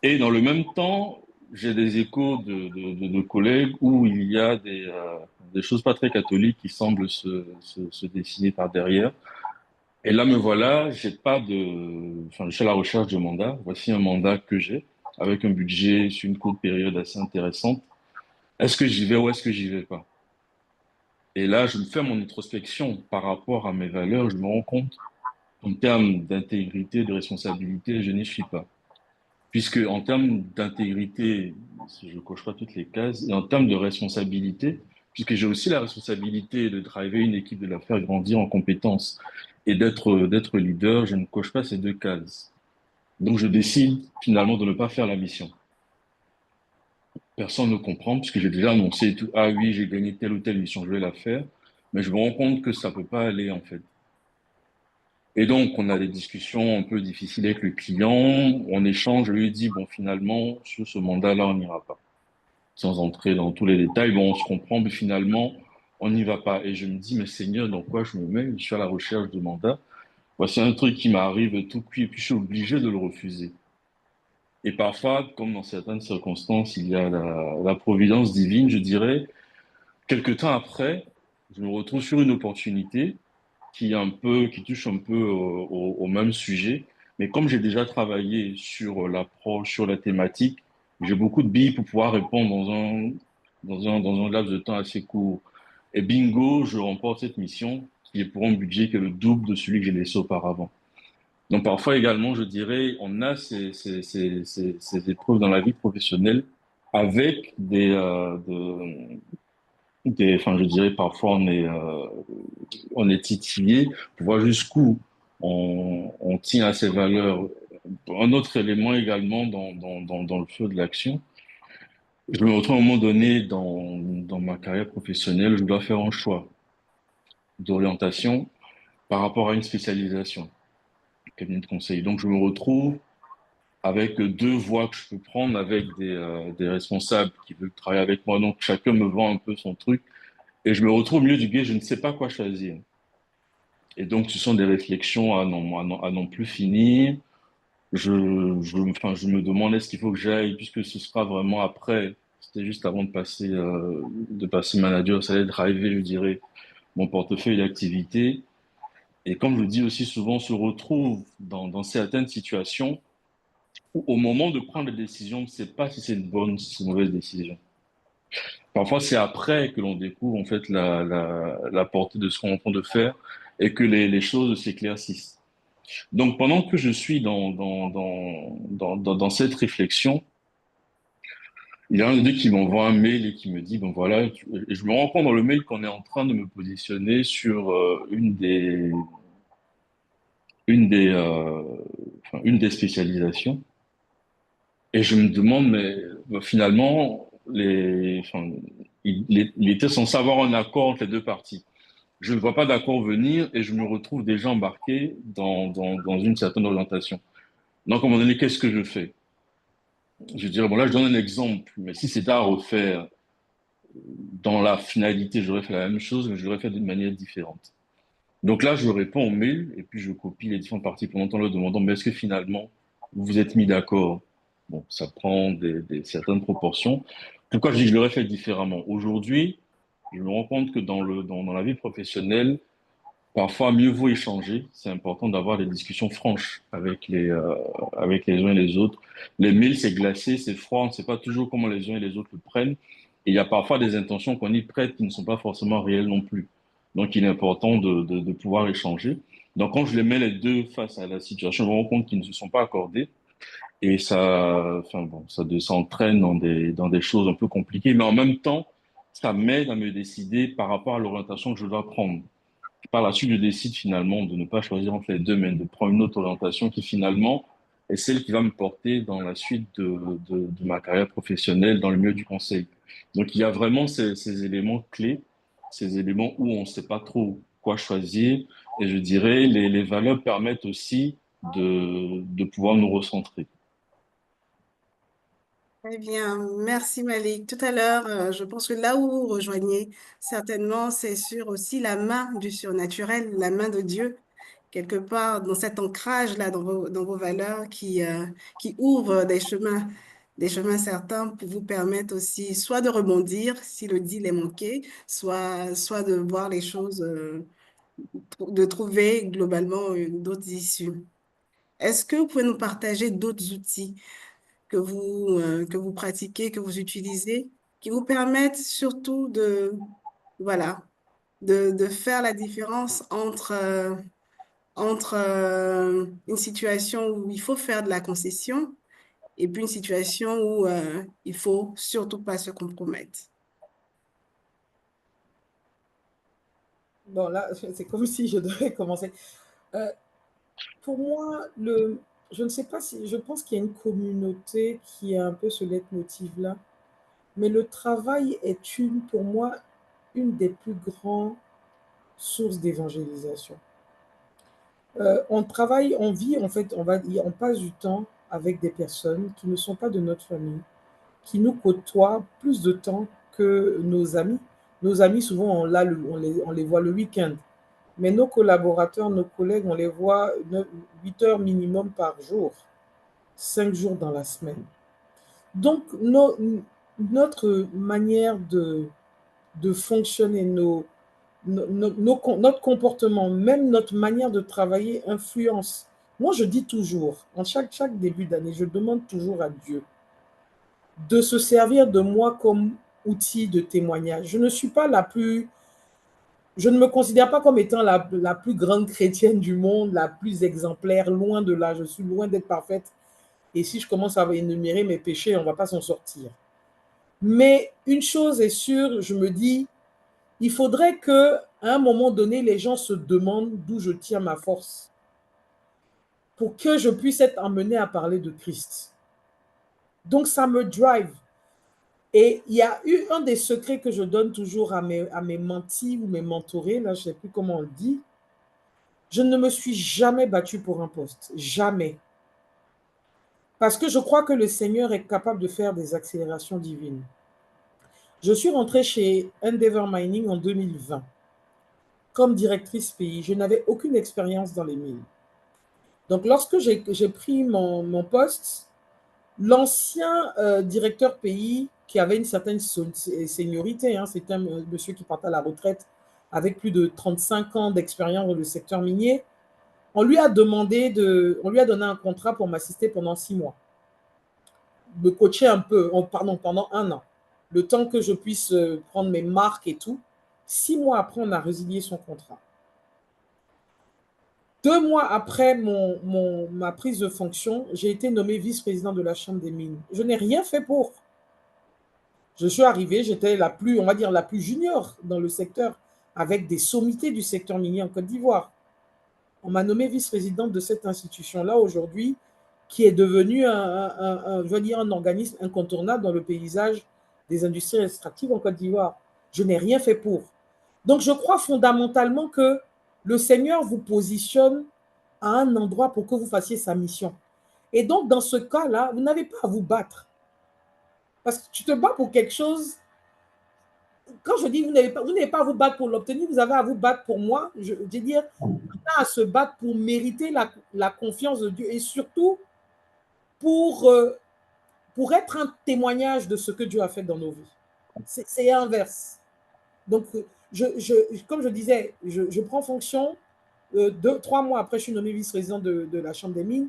Et dans le même temps, j'ai des échos de collègues où il y a des choses pas très catholiques qui semblent se dessiner par derrière. Et là, me voilà, je suis à la recherche de mandat. Voici un mandat que j'ai, avec un budget sur une courte période assez intéressante. Est-ce que j'y vais ou est-ce que j'y vais pas? Et là, je me fais mon introspection par rapport à mes valeurs. Je me rends compte qu'en termes d'intégrité, de responsabilité, je n'y suis pas. Puisque en termes d'intégrité, si je coche pas toutes les cases, et en termes de responsabilité, puisque j'ai aussi la responsabilité de driver une équipe, de la faire grandir en compétences et d'être leader, je ne coche pas ces deux cases. Donc je décide finalement de ne pas faire la mission. Personne ne comprend puisque j'ai déjà annoncé tout. Ah oui, j'ai gagné telle ou telle mission, je vais la faire. Mais je me rends compte que ça peut pas aller en fait. Et donc, on a des discussions un peu difficiles avec le client, on échange, je lui dis, bon, finalement, sur ce mandat-là, on n'ira pas. Sans entrer dans tous les détails, bon, on se comprend, mais finalement, on n'y va pas. Et je me dis, mais Seigneur, dans quoi je me mets? Je suis à la recherche de mandat. Voici un truc qui m'arrive tout cuit, et puis je suis obligé de le refuser. Et parfois, comme dans certaines circonstances, il y a la providence divine, je dirais. Quelque temps après, je me retrouve sur une opportunité qui touche un peu au même sujet. Mais comme j'ai déjà travaillé sur l'approche, sur la thématique, j'ai beaucoup de billes pour pouvoir répondre dans un laps de temps assez court. Et bingo, je remporte cette mission qui est pour un budget qui est le double de celui que j'ai laissé auparavant. Donc parfois également, je dirais, on a ces épreuves dans la vie professionnelle avec enfin, je dirais parfois on est titillé pour voir jusqu'où on tient à ces valeurs. Un autre élément également dans le feu de l'action, je me retrouve à un moment donné dans ma carrière professionnelle, je dois faire un choix d'orientation par rapport à une spécialisation, cabinet de conseil. Donc je me retrouve avec deux voies que je peux prendre avec des responsables qui veulent travailler avec moi. Donc chacun me vend un peu son truc et je me retrouve au milieu du guet, je ne sais pas quoi choisir. Et donc, ce sont des réflexions à non plus finir. Enfin, je me demande est-ce qu'il faut que j'aille, puisque ce sera vraiment après. C'était juste avant de passer manager, ça allait driver, je dirais, mon portefeuille d'activité. Et comme je le dis aussi souvent, on se retrouve dans certaines situations où, au moment de prendre des décisions, on ne sait pas si c'est une bonne ou si c'est une mauvaise décision. Parfois, c'est après que l'on découvre, en fait, la portée de ce qu'on est en train de faire et que les choses s'éclaircissent. Donc, pendant que je suis dans cette réflexion, il y a un des deux qui m'envoie un mail et qui me dit, bon voilà, et je me rends compte dans le mail qu'on est en train de me positionner sur une des, euh, une des spécialisations. Et je me demande, mais finalement, il était censé avoir un accord entre les deux parties. Je ne vois pas d'accord venir et je me retrouve déjà embarqué dans une certaine orientation. Donc, à un moment donné, qu'est-ce que je fais? Je dirais, bon là, je donne un exemple, mais si c'était à refaire dans la finalité, j'aurais fait la même chose, mais je l'aurais fait d'une manière différente. Donc là, je réponds au mail et puis je copie les différentes parties pendant en leur demandant, mais est-ce que finalement, vous vous êtes mis d'accord? Bon, ça prend certaines proportions. Pourquoi je dis que je l'aurais fait différemment? Aujourd'hui, je me rends compte que dans la vie professionnelle, parfois, mieux vaut échanger. C'est important d'avoir des discussions franches avec les uns et les autres. Les mails, c'est glacé, c'est froid, on ne sait pas toujours comment les uns et les autres le prennent. Et il y a parfois des intentions qu'on y prête qui ne sont pas forcément réelles non plus. Donc, il est important de pouvoir échanger. Donc, quand je les mets les deux face à la situation, je me rends compte qu'ils ne se sont pas accordés. Et ça, enfin bon, ça entraîne dans des choses un peu compliquées. Mais en même temps, ça m'aide à me décider par rapport à l'orientation que je dois prendre. Par la suite, je décide finalement de ne pas choisir entre les deux, mais de prendre une autre orientation qui finalement est celle qui va me porter dans la suite de ma carrière professionnelle dans le milieu du conseil. Donc, il y a vraiment ces éléments clés, ces éléments où on ne sait pas trop quoi choisir. Et je dirais, les valeurs permettent aussi de pouvoir nous recentrer. Très bien, merci Malik. Tout à l'heure, je pense que là où vous rejoignez, certainement, c'est sur aussi la main du surnaturel, la main de Dieu, quelque part dans cet ancrage-là, dans vos valeurs qui ouvre des chemins certains pour vous permettre aussi soit de rebondir si le deal est manqué, soit de voir les choses, de trouver globalement d'autres issues. Est-ce que vous pouvez nous partager d'autres outils que vous pratiquez, que vous utilisez, qui vous permettent surtout voilà, de faire la différence entre une situation où il faut faire de la concession et puis une situation où il faut surtout pas se compromettre. Bon, là, c'est comme si je devais commencer. Euh, pour moi, je ne sais pas si, je pense qu'il y a une communauté qui a un peu ce leitmotiv-là, mais le travail est pour moi, une des plus grandes sources d'évangélisation. On travaille, on vit, en fait, on passe du temps avec des personnes qui ne sont pas de notre famille, qui nous côtoient plus de temps que nos amis. Nos amis, souvent, on les voit le week-end. Mais nos collaborateurs, nos collègues, on les voit 8 heures minimum par jour, 5 jours dans la semaine. Donc, notre manière de fonctionner, notre comportement, même notre manière de travailler influence. Moi, je dis toujours, en chaque début d'année, je demande toujours à Dieu de se servir de moi comme outil de témoignage. Je ne me considère pas comme étant la plus grande chrétienne du monde, la plus exemplaire, loin de là. Je suis loin d'être parfaite. Et si je commence à énumérer mes péchés, on ne va pas s'en sortir. Mais une chose est sûre, je me dis, il faudrait qu'à un moment donné, les gens se demandent d'où je tire ma force pour que je puisse être amené à parler de Christ. Donc, ça me drive. Et il y a eu un des secrets que je donne toujours à mes mentis ou mes mentorés, là, je ne sais plus comment on le dit. Je ne me suis jamais battue pour un poste. Jamais. Parce que je crois que le Seigneur est capable de faire des accélérations divines. Je suis rentrée chez Endeavour Mining en 2020 comme directrice pays. Je n'avais aucune expérience dans les mines. Donc, lorsque j'ai pris mon poste, l'ancien directeur pays, qui avait une certaine seniorité, hein, c'était un monsieur qui partait à la retraite avec plus de 35 ans d'expérience dans le secteur minier, on lui a donné un contrat pour m'assister pendant 6 mois, me coacher un peu, pendant 1 an, le temps que je puisse prendre mes marques et tout. 6 mois après, on a résilié son contrat. 2 mois après ma prise de fonction, j'ai été nommé vice-président de la Chambre des mines. Je n'ai rien fait pour. Je suis arrivé, j'étais on va dire, la plus junior dans le secteur, avec des sommités du secteur minier en Côte d'Ivoire. On m'a nommé vice-présidente de cette institution-là aujourd'hui, qui est devenue je veux dire, un organisme incontournable dans le paysage des industries extractives en Côte d'Ivoire. Je n'ai rien fait pour. Donc, je crois fondamentalement que le Seigneur vous positionne à un endroit pour que vous fassiez sa mission. Et donc, dans ce cas-là, vous n'avez pas à vous battre. Parce que tu te bats pour quelque chose. Quand je dis vous n'avez pas à vous battre pour l'obtenir, vous avez à vous battre pour moi. Je veux dire, on a à se battre pour mériter la confiance de Dieu et surtout pour, pour être un témoignage de ce que Dieu a fait dans nos vies. C'est inverse. Donc, comme je disais, je prends fonction. 3 mois après, je suis nommé vice-président de la Chambre des mines.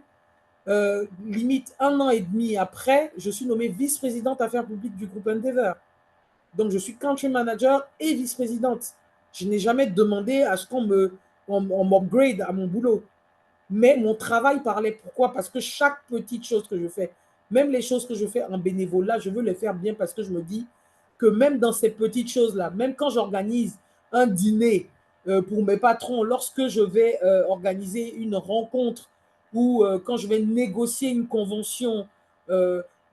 Limite 1 an et demi après, je suis nommé vice-présidente affaires publiques du groupe Endeavour. Donc, je suis country manager et vice-présidente. Je n'ai jamais demandé à ce qu'on m'upgrade à mon boulot. Mais mon travail parlait. Pourquoi? Parce que chaque petite chose que je fais, même les choses que je fais en bénévolat, je veux les faire bien parce que je me dis que même dans ces petites choses-là, même quand j'organise un dîner pour mes patrons, lorsque je vais organiser une rencontre ou quand je vais négocier une convention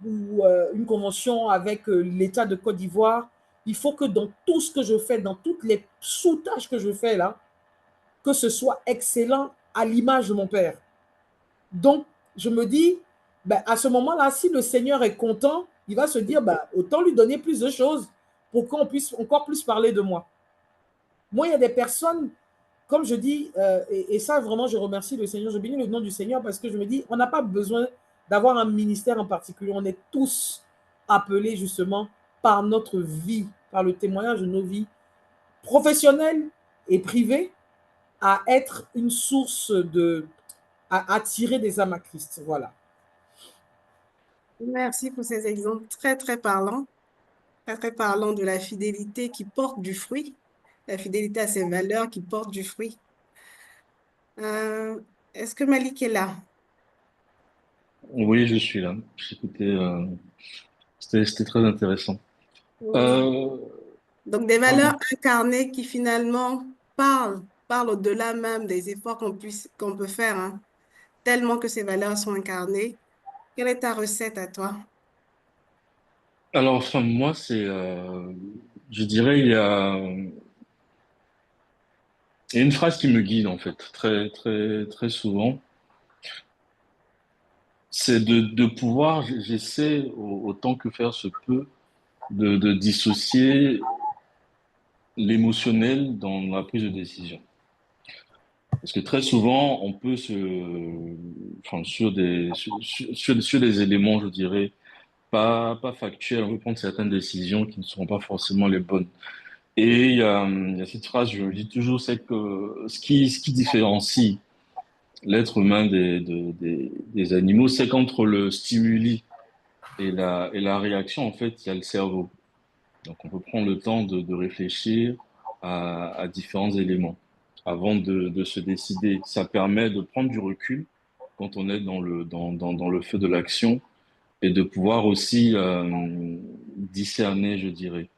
une convention avec l'État de Côte d'Ivoire, il faut que dans tout ce que je fais, dans toutes les sous-tâches que je fais là, que ce soit excellent à l'image de mon père. Donc, je me dis, ben, à ce moment-là, si le Seigneur est content, il va se dire, ben, autant lui donner plus de choses pour qu'on puisse encore plus parler de moi. Moi, il y a des personnes, comme je dis, et ça, vraiment, je remercie le Seigneur, je bénis le nom du Seigneur parce que je me dis, on n'a pas besoin d'avoir un ministère en particulier. On est tous appelés justement par notre vie, par le témoignage de nos vies professionnelles et privées, à être une source à attirer des âmes à Christ. Voilà. Merci pour ces exemples très, très parlants de la fidélité qui porte du fruit, la fidélité à ses valeurs qui porte du fruit. Euh, Est-ce que Malik est là? Oui, je suis là. J'écoutais, c'était très intéressant. Oui. Euh, Donc, des Pardon. valeurs incarnées qui finalement parlent au-delà même des efforts qu'on peut faire, hein, tellement que ces valeurs sont incarnées. Quelle est ta recette à toi? Alors, enfin, moi, je dirais, Il y a une phrase qui me guide, en fait, très, très, très souvent. C'est de pouvoir, j'essaie autant que faire se peut, de dissocier l'émotionnel dans la prise de décision. Parce que très souvent, on peut enfin, sur des éléments, je dirais, pas factuels, on peut prendre certaines décisions qui ne seront pas forcément les bonnes. Et il y a cette phrase, je le dis toujours, c'est que ce qui différencie l'être humain des animaux, c'est qu'entre le stimuli et la réaction, en fait, il y a le cerveau. Donc, on peut prendre le temps de réfléchir à différents éléments avant de se décider. Ça permet de prendre du recul quand on est dans le feu de l'action et de pouvoir aussi discerner, je dirais.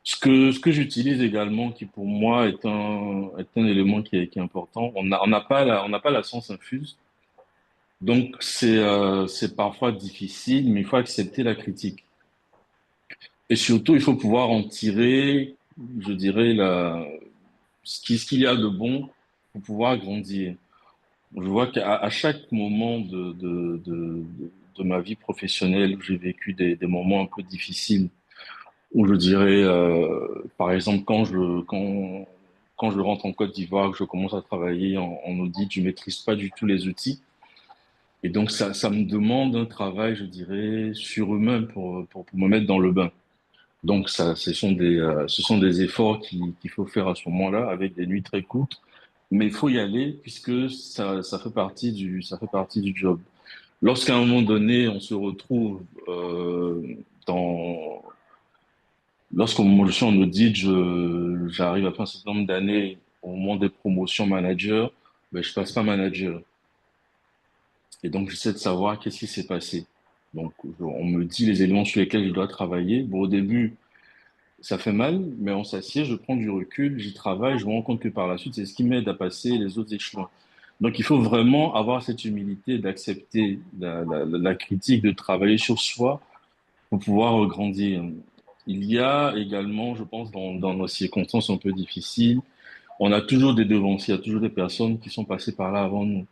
Ce que j'utilise également, qui pour moi est un élément qui est important, on n'a pas la science infuse. Donc, c'est parfois difficile, mais il faut accepter la critique. Et surtout, il faut pouvoir en tirer, je dirais, ce qu'il y a de bon pour pouvoir grandir. Je vois à chaque moment de ma vie professionnelle où j'ai vécu des moments un peu difficiles, où je dirais, par exemple, quand je rentre en Côte d'Ivoire, que je commence à travailler en audit, je maîtrise pas du tout les outils. Et donc, ça me demande un travail, je dirais, surhumain pour me mettre dans le bain. Donc, ce sont des efforts qu'il faut faire à ce moment-là, avec des nuits très courtes. Mais il faut y aller puisque ça fait partie du job. Lorsqu'à un moment donné, on se retrouve dans, lorsqu'au moment où je suis en audit, j'arrive après un certain nombre d'années au moment des promotions manager, ben, je passe pas manager. Et donc, j'essaie de savoir qu'est-ce qui s'est passé. Donc, on me dit les éléments sur lesquels je dois travailler. Bon, au début, ça fait mal, mais on s'assied, je prends du recul, j'y travaille, je me rends compte que par la suite, c'est ce qui m'aide à passer les autres échelons. Donc, il faut vraiment avoir cette humilité d'accepter la critique, de travailler sur soi pour pouvoir grandir. Il y a également, je pense, dans nos circonstances un peu difficiles, on a toujours des devanciers, il y a toujours des personnes qui sont passées par là avant nous.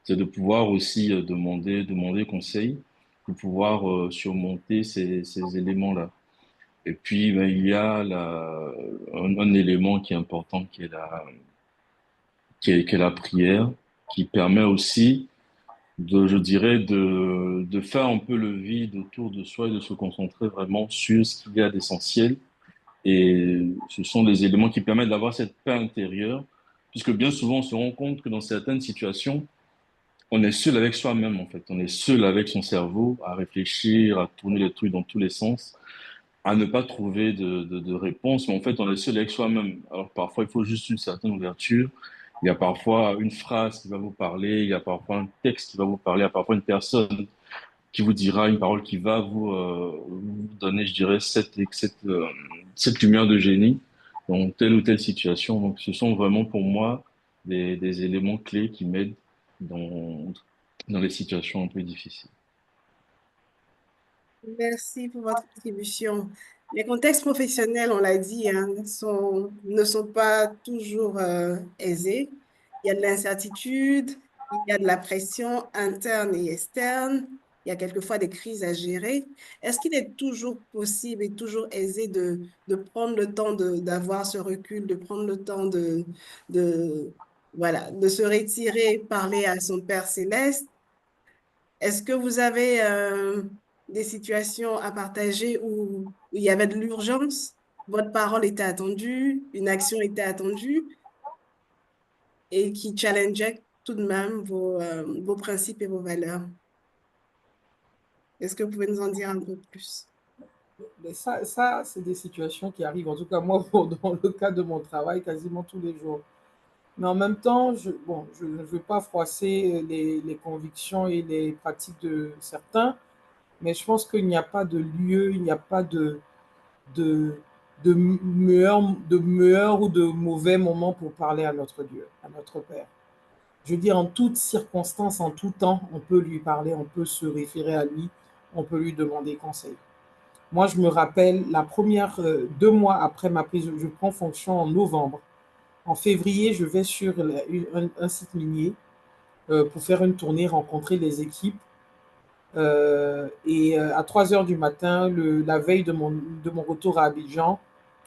C'est de pouvoir aussi demander conseil pour pouvoir surmonter ces éléments-là. Et puis, ben, il y a un élément qui est important, qui est la prière, qui permet aussi je dirais, de faire un peu le vide autour de soi et de se concentrer vraiment sur ce qu'il y a d'essentiel. Et ce sont des éléments qui permettent d'avoir cette paix intérieure, puisque bien souvent, on se rend compte que dans certaines situations, on est seul avec soi-même, en fait. On est seul avec son cerveau à réfléchir, à tourner les trucs dans tous les sens, à ne pas trouver de réponse, mais en fait, on est seul avec soi-même. Alors parfois, il faut juste une certaine ouverture. Il y a parfois une phrase qui va vous parler, il y a parfois un texte qui va vous parler, il y a parfois une personne qui vous dira une parole qui va vous donner, je dirais, cette lumière de génie dans telle ou telle situation. Donc, ce sont vraiment pour moi des éléments clés qui m'aident dans, dans les situations un peu difficiles. Merci pour votre contribution. Les contextes professionnels, on l'a dit, hein, ne sont pas toujours aisés. Il y a de l'incertitude, il y a de la pression interne et externe, il y a quelquefois des crises à gérer. Est-ce qu'il est toujours possible et toujours aisé de prendre le temps d'avoir ce recul, de prendre le temps de, voilà, de se retirer, parler à son Père céleste? Est-ce que vous avez des situations à partager où il y avait de l'urgence, votre parole était attendue, une action était attendue et qui challengeait tout de même vos principes et vos valeurs? Est-ce que vous pouvez nous en dire un peu plus? Mais ça c'est des situations qui arrivent, en tout cas moi, dans le cas de mon travail, quasiment tous les jours. Mais en même temps, bon, je ne veux pas froisser les convictions et les pratiques de certains, mais je pense qu'il n'y a pas de lieu, il n'y a pas de, de meilleur ou de mauvais moment pour parler à notre Dieu, à notre Père. Je veux dire, en toutes circonstances, en tout temps, on peut lui parler, on peut se référer à lui, on peut lui demander conseil. Moi, je me rappelle, la première, 2 mois après ma prise, je prends fonction en novembre. En février, je vais sur un site minier pour faire une tournée, rencontrer les équipes. À 3 heures du matin, la veille de mon retour à Abidjan,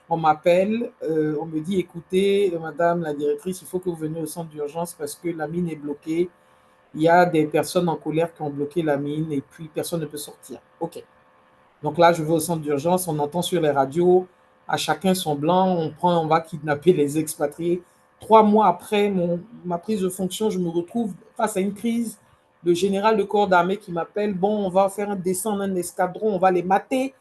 on m'appelle, on me dit, écoutez, madame la directrice, il faut que vous veniez au centre d'urgence parce que la mine est bloquée. Il y a des personnes en colère qui ont bloqué la mine et puis personne ne peut sortir. OK. Donc là, je vais au centre d'urgence, on entend sur les radios, à chacun son blanc, on va kidnapper les expatriés. 3 mois après ma prise de fonction, je me retrouve face à une crise. Le général de corps d'armée qui m'appelle, bon, on va faire descendre un escadron, on va les mater.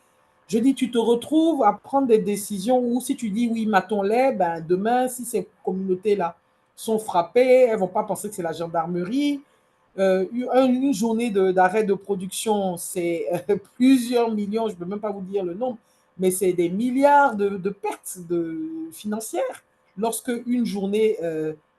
Je dis, tu te retrouves à prendre des décisions où si tu dis oui, matons-les, ben demain, si ces communautés-là sont frappées, elles ne vont pas penser que c'est la gendarmerie. Une journée d'arrêt de production, c'est plusieurs millions, je ne peux même pas vous dire le nombre, mais c'est des milliards de pertes financières lorsque une journée,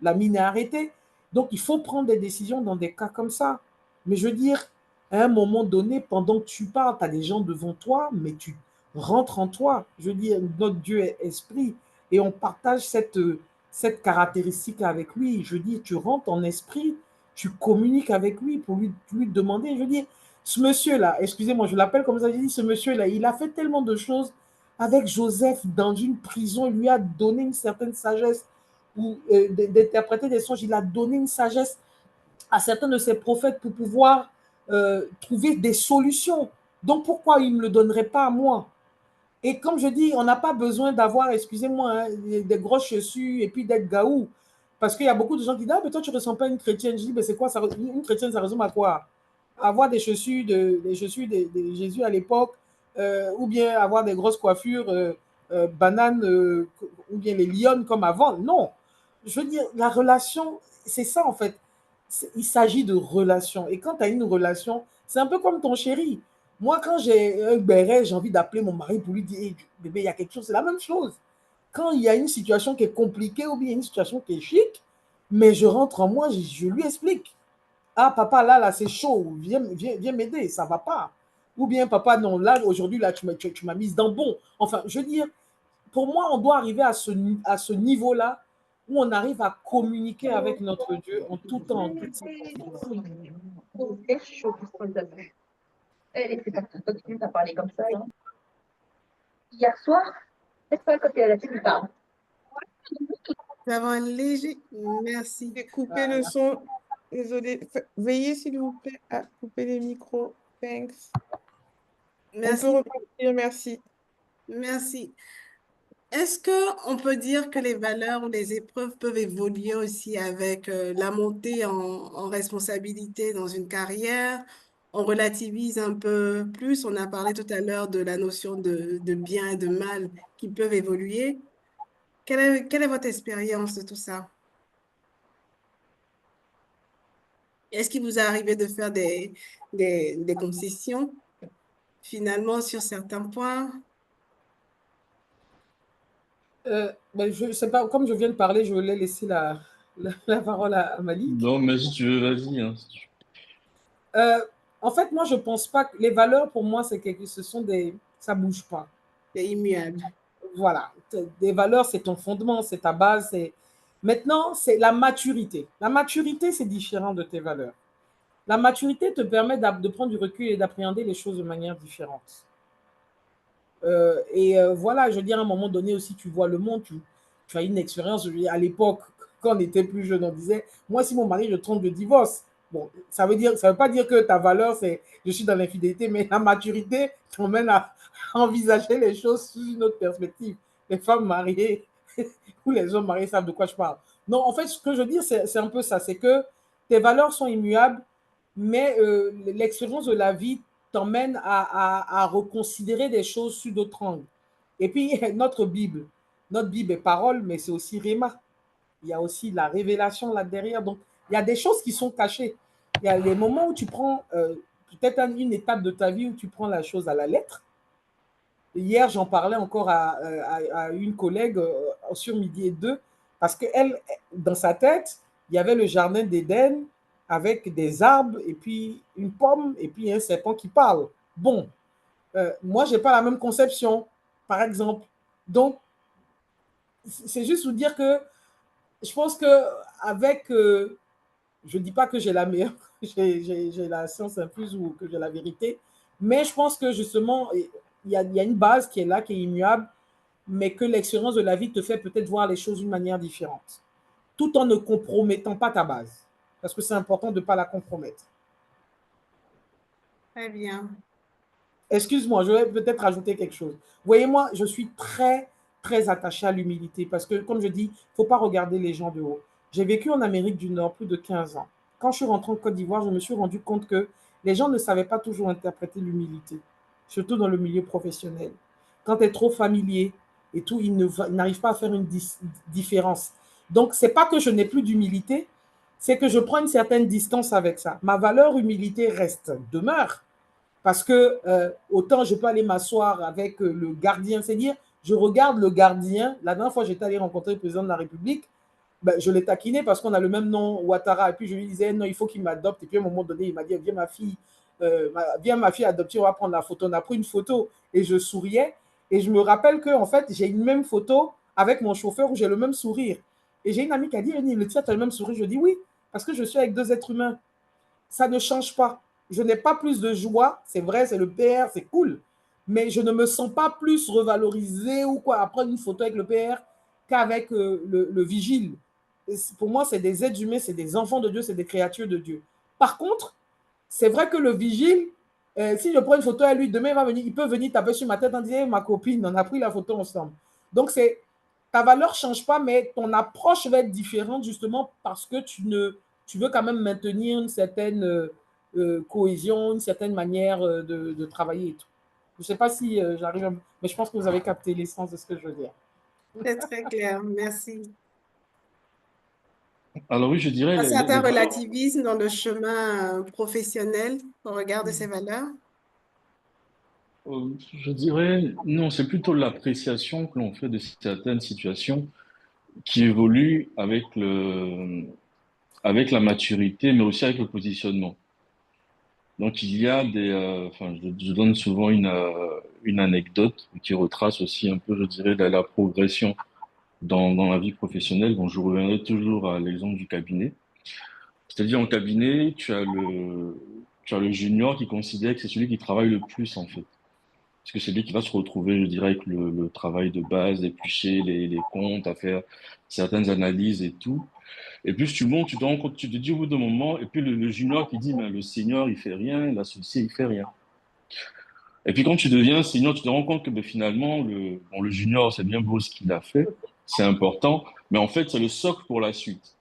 la mine est arrêtée. Donc, il faut prendre des décisions dans des cas comme ça. Mais je veux dire, à un moment donné, pendant que tu parles, tu as des gens devant toi, mais tu rentres en toi. Je veux dire, notre Dieu est esprit et on partage cette caractéristique avec lui. Je veux dire, tu rentres en esprit, tu communiques avec lui pour lui demander. Je veux dire, ce monsieur-là, excusez-moi, je l'appelle comme ça, je dis, ce monsieur-là, il a fait tellement de choses avec Joseph dans une prison, il lui a donné une certaine sagesse ou d'interpréter des songes, il a donné une sagesse à certains de ses prophètes pour pouvoir trouver des solutions. Donc pourquoi il ne me le donnerait pas à moi? Et comme je dis, on n'a pas besoin d'avoir, excusez-moi, hein, des grosses chaussures et puis d'être gaou. Parce qu'il y a beaucoup de gens qui disent, ah, mais toi, tu ne ressens pas une chrétienne. Je dis, mais c'est quoi ça? Une chrétienne, ça ressemble à quoi? Avoir des chaussures de Jésus à l'époque, ou bien avoir des grosses coiffures bananes, ou bien les lionnes comme avant. Non. Je veux dire, la relation, c'est ça en fait. Il s'agit de relation. Et quand tu as une relation, c'est un peu comme ton chéri. Moi, quand j'ai un béret, j'ai envie d'appeler mon mari pour lui dire hey, bébé, il y a quelque chose. C'est la même chose. Quand il y a une situation qui est compliquée ou bien une situation qui est chic, mais je rentre en moi, je lui explique. Ah, papa, là, c'est chaud. Viens m'aider, ça va pas. Ou bien, papa, non, là, aujourd'hui, là, tu m'as mise dans bon. Enfin, je veux dire, pour moi, on doit arriver à ce niveau-là où on arrive à communiquer avec notre Dieu en tout temps, en toute circonstance. C'est chaud pour ce qu'on a vu. Elle c'est parti, continue à parler comme ça. Hein. Hier soir, c'est pas quand elle a fait du parle. Nous avons un léger... Merci. J'ai coupé le son. Désolée. Veuillez, s'il vous plaît, à couper les micros. Thanks. On Merci. peut repartir, merci. Merci. Est-ce qu'on peut dire que les valeurs ou les épreuves peuvent évoluer aussi avec la montée en responsabilité dans une carrière? On relativise un peu plus. On a parlé tout à l'heure de la notion de bien et de mal qui peuvent évoluer. Quelle est votre expérience de tout ça? Est-ce qu'il vous est arrivé de faire des concessions finalement sur certains points? Ben, je sais pas, comme je viens de parler, je voulais laisser la parole à Malik. Non, mais si tu veux, vas-y. Hein. Euh, En fait, moi, je pense pas que les valeurs, pour moi, ça bouge pas. C'est immuable. Voilà. Des valeurs, c'est ton fondement, c'est ta base. Maintenant, c'est la maturité. La maturité, c'est différent de tes valeurs. La maturité te permet de prendre du recul et d'appréhender les choses de manière différente. Voilà, je veux dire, à un moment donné aussi, tu vois le monde, tu as une expérience. À l'époque, quand on était plus jeune, on disait, moi, si mon mari, je trompe, de divorce. Bon, ça veut pas dire que ta valeur, c'est je suis dans l'infidélité, mais la maturité t'emmène à envisager les choses sous une autre perspective. Les femmes mariées ou les hommes mariés savent de quoi je parle. Non, en fait, ce que je veux dire, c'est un peu ça, c'est que tes valeurs sont immuables, mais l'expérience de la vie t'emmène à reconsidérer des choses sous d'autres angles. Et puis, notre Bible est parole, mais c'est aussi Réma. Il y a aussi la révélation là derrière. Donc, il y a des choses qui sont cachées. Il y a les moments où tu prends peut-être une étape de ta vie où tu prends la chose à la lettre. Hier, j'en parlais encore à une collègue sur Midi et Deux, parce qu'elle, dans sa tête, il y avait le jardin d'Éden avec des arbres et puis une pomme et puis un serpent qui parle. Bon, moi, je n'ai pas la même conception, par exemple. Donc, c'est juste vous dire que je pense que avec, je ne dis pas que j'ai la meilleure, j'ai la science infuse ou que j'ai la vérité, mais je pense que justement, il y a une base qui est là, qui est immuable, mais que l'expérience de la vie te fait peut-être voir les choses d'une manière différente, tout en ne compromettant pas ta base, parce que c'est important de ne pas la compromettre. Très bien. Excuse-moi, je vais peut-être rajouter quelque chose. Voyez-moi, je suis très, très attaché à l'humilité parce que, comme je dis, il ne faut pas regarder les gens de haut. J'ai vécu en Amérique du Nord plus de 15 ans. Quand je suis rentré en Côte d'Ivoire, je me suis rendu compte que les gens ne savaient pas toujours interpréter l'humilité, surtout dans le milieu professionnel. Quand tu es trop familier et tout, ils n'arrivent pas à faire une différence. Donc, ce n'est pas que je n'ai plus d'humilité, c'est que je prends une certaine distance avec ça. Ma valeur humilité reste, demeure, parce que autant je peux aller m'asseoir avec le gardien, c'est-à-dire je regarde le gardien. La dernière fois, j'étais allé rencontrer le président de la République, ben, je l'ai taquiné parce qu'on a le même nom, Ouattara, et puis je lui disais, non, il faut qu'il m'adopte. Et puis à un moment donné, il m'a dit, viens ma fille adoptée, on va prendre la photo. On a pris une photo et je souriais. Et je me rappelle que en fait, j'ai une même photo avec mon chauffeur où j'ai le même sourire. Et j'ai une amie qui a dit, le tien, tu as le même sourire. Je dis oui, parce que je suis avec deux êtres humains. Ça ne change pas. Je n'ai pas plus de joie, c'est vrai, c'est le PR, c'est cool, mais je ne me sens pas plus revalorisé ou quoi à prendre une photo avec le PR qu'avec le vigile. Pour moi, c'est des êtres humains, c'est des enfants de Dieu, c'est des créatures de Dieu. Par contre, c'est vrai que le vigile, si je prends une photo à lui, demain il peut venir taper sur ma tête en disant, hey, ma copine, on a pris la photo ensemble. Donc, ta valeur ne change pas, mais ton approche va être différente justement parce que tu veux quand même maintenir une certaine cohésion, une certaine manière de travailler et tout. Je ne sais pas si j'arrive à... Mais je pense que vous avez capté l'essence de ce que je veux dire. C'est très clair. Merci. Alors oui, je dirais Un les certain valeurs. relativisme dans le chemin professionnel au regard de ces valeurs. Je dirais, non, c'est plutôt l'appréciation que l'on fait de certaines situations qui évoluent avec la maturité, mais aussi avec le positionnement. Donc, il y a enfin, je donne souvent une anecdote qui retrace aussi un peu, je dirais, la progression dans la vie professionnelle. Donc, je reviendrai toujours à l'exemple du cabinet. C'est-à-dire, en cabinet, tu as le junior qui considère que c'est celui qui travaille le plus, en fait. Parce que c'est lui qui va se retrouver, je dirais, avec le travail de base, éplucher les comptes, à faire certaines analyses et tout. Et plus tu montes, tu te rends compte, tu te dis au bout d'un moment, et puis le junior qui dit, mais le senior, il fait rien, l'associé, il fait rien. Et puis quand tu deviens senior, tu te rends compte que ben, finalement, bon, le junior, c'est bien beau ce qu'il a fait, c'est important, mais en fait, c'est le socle pour la suite.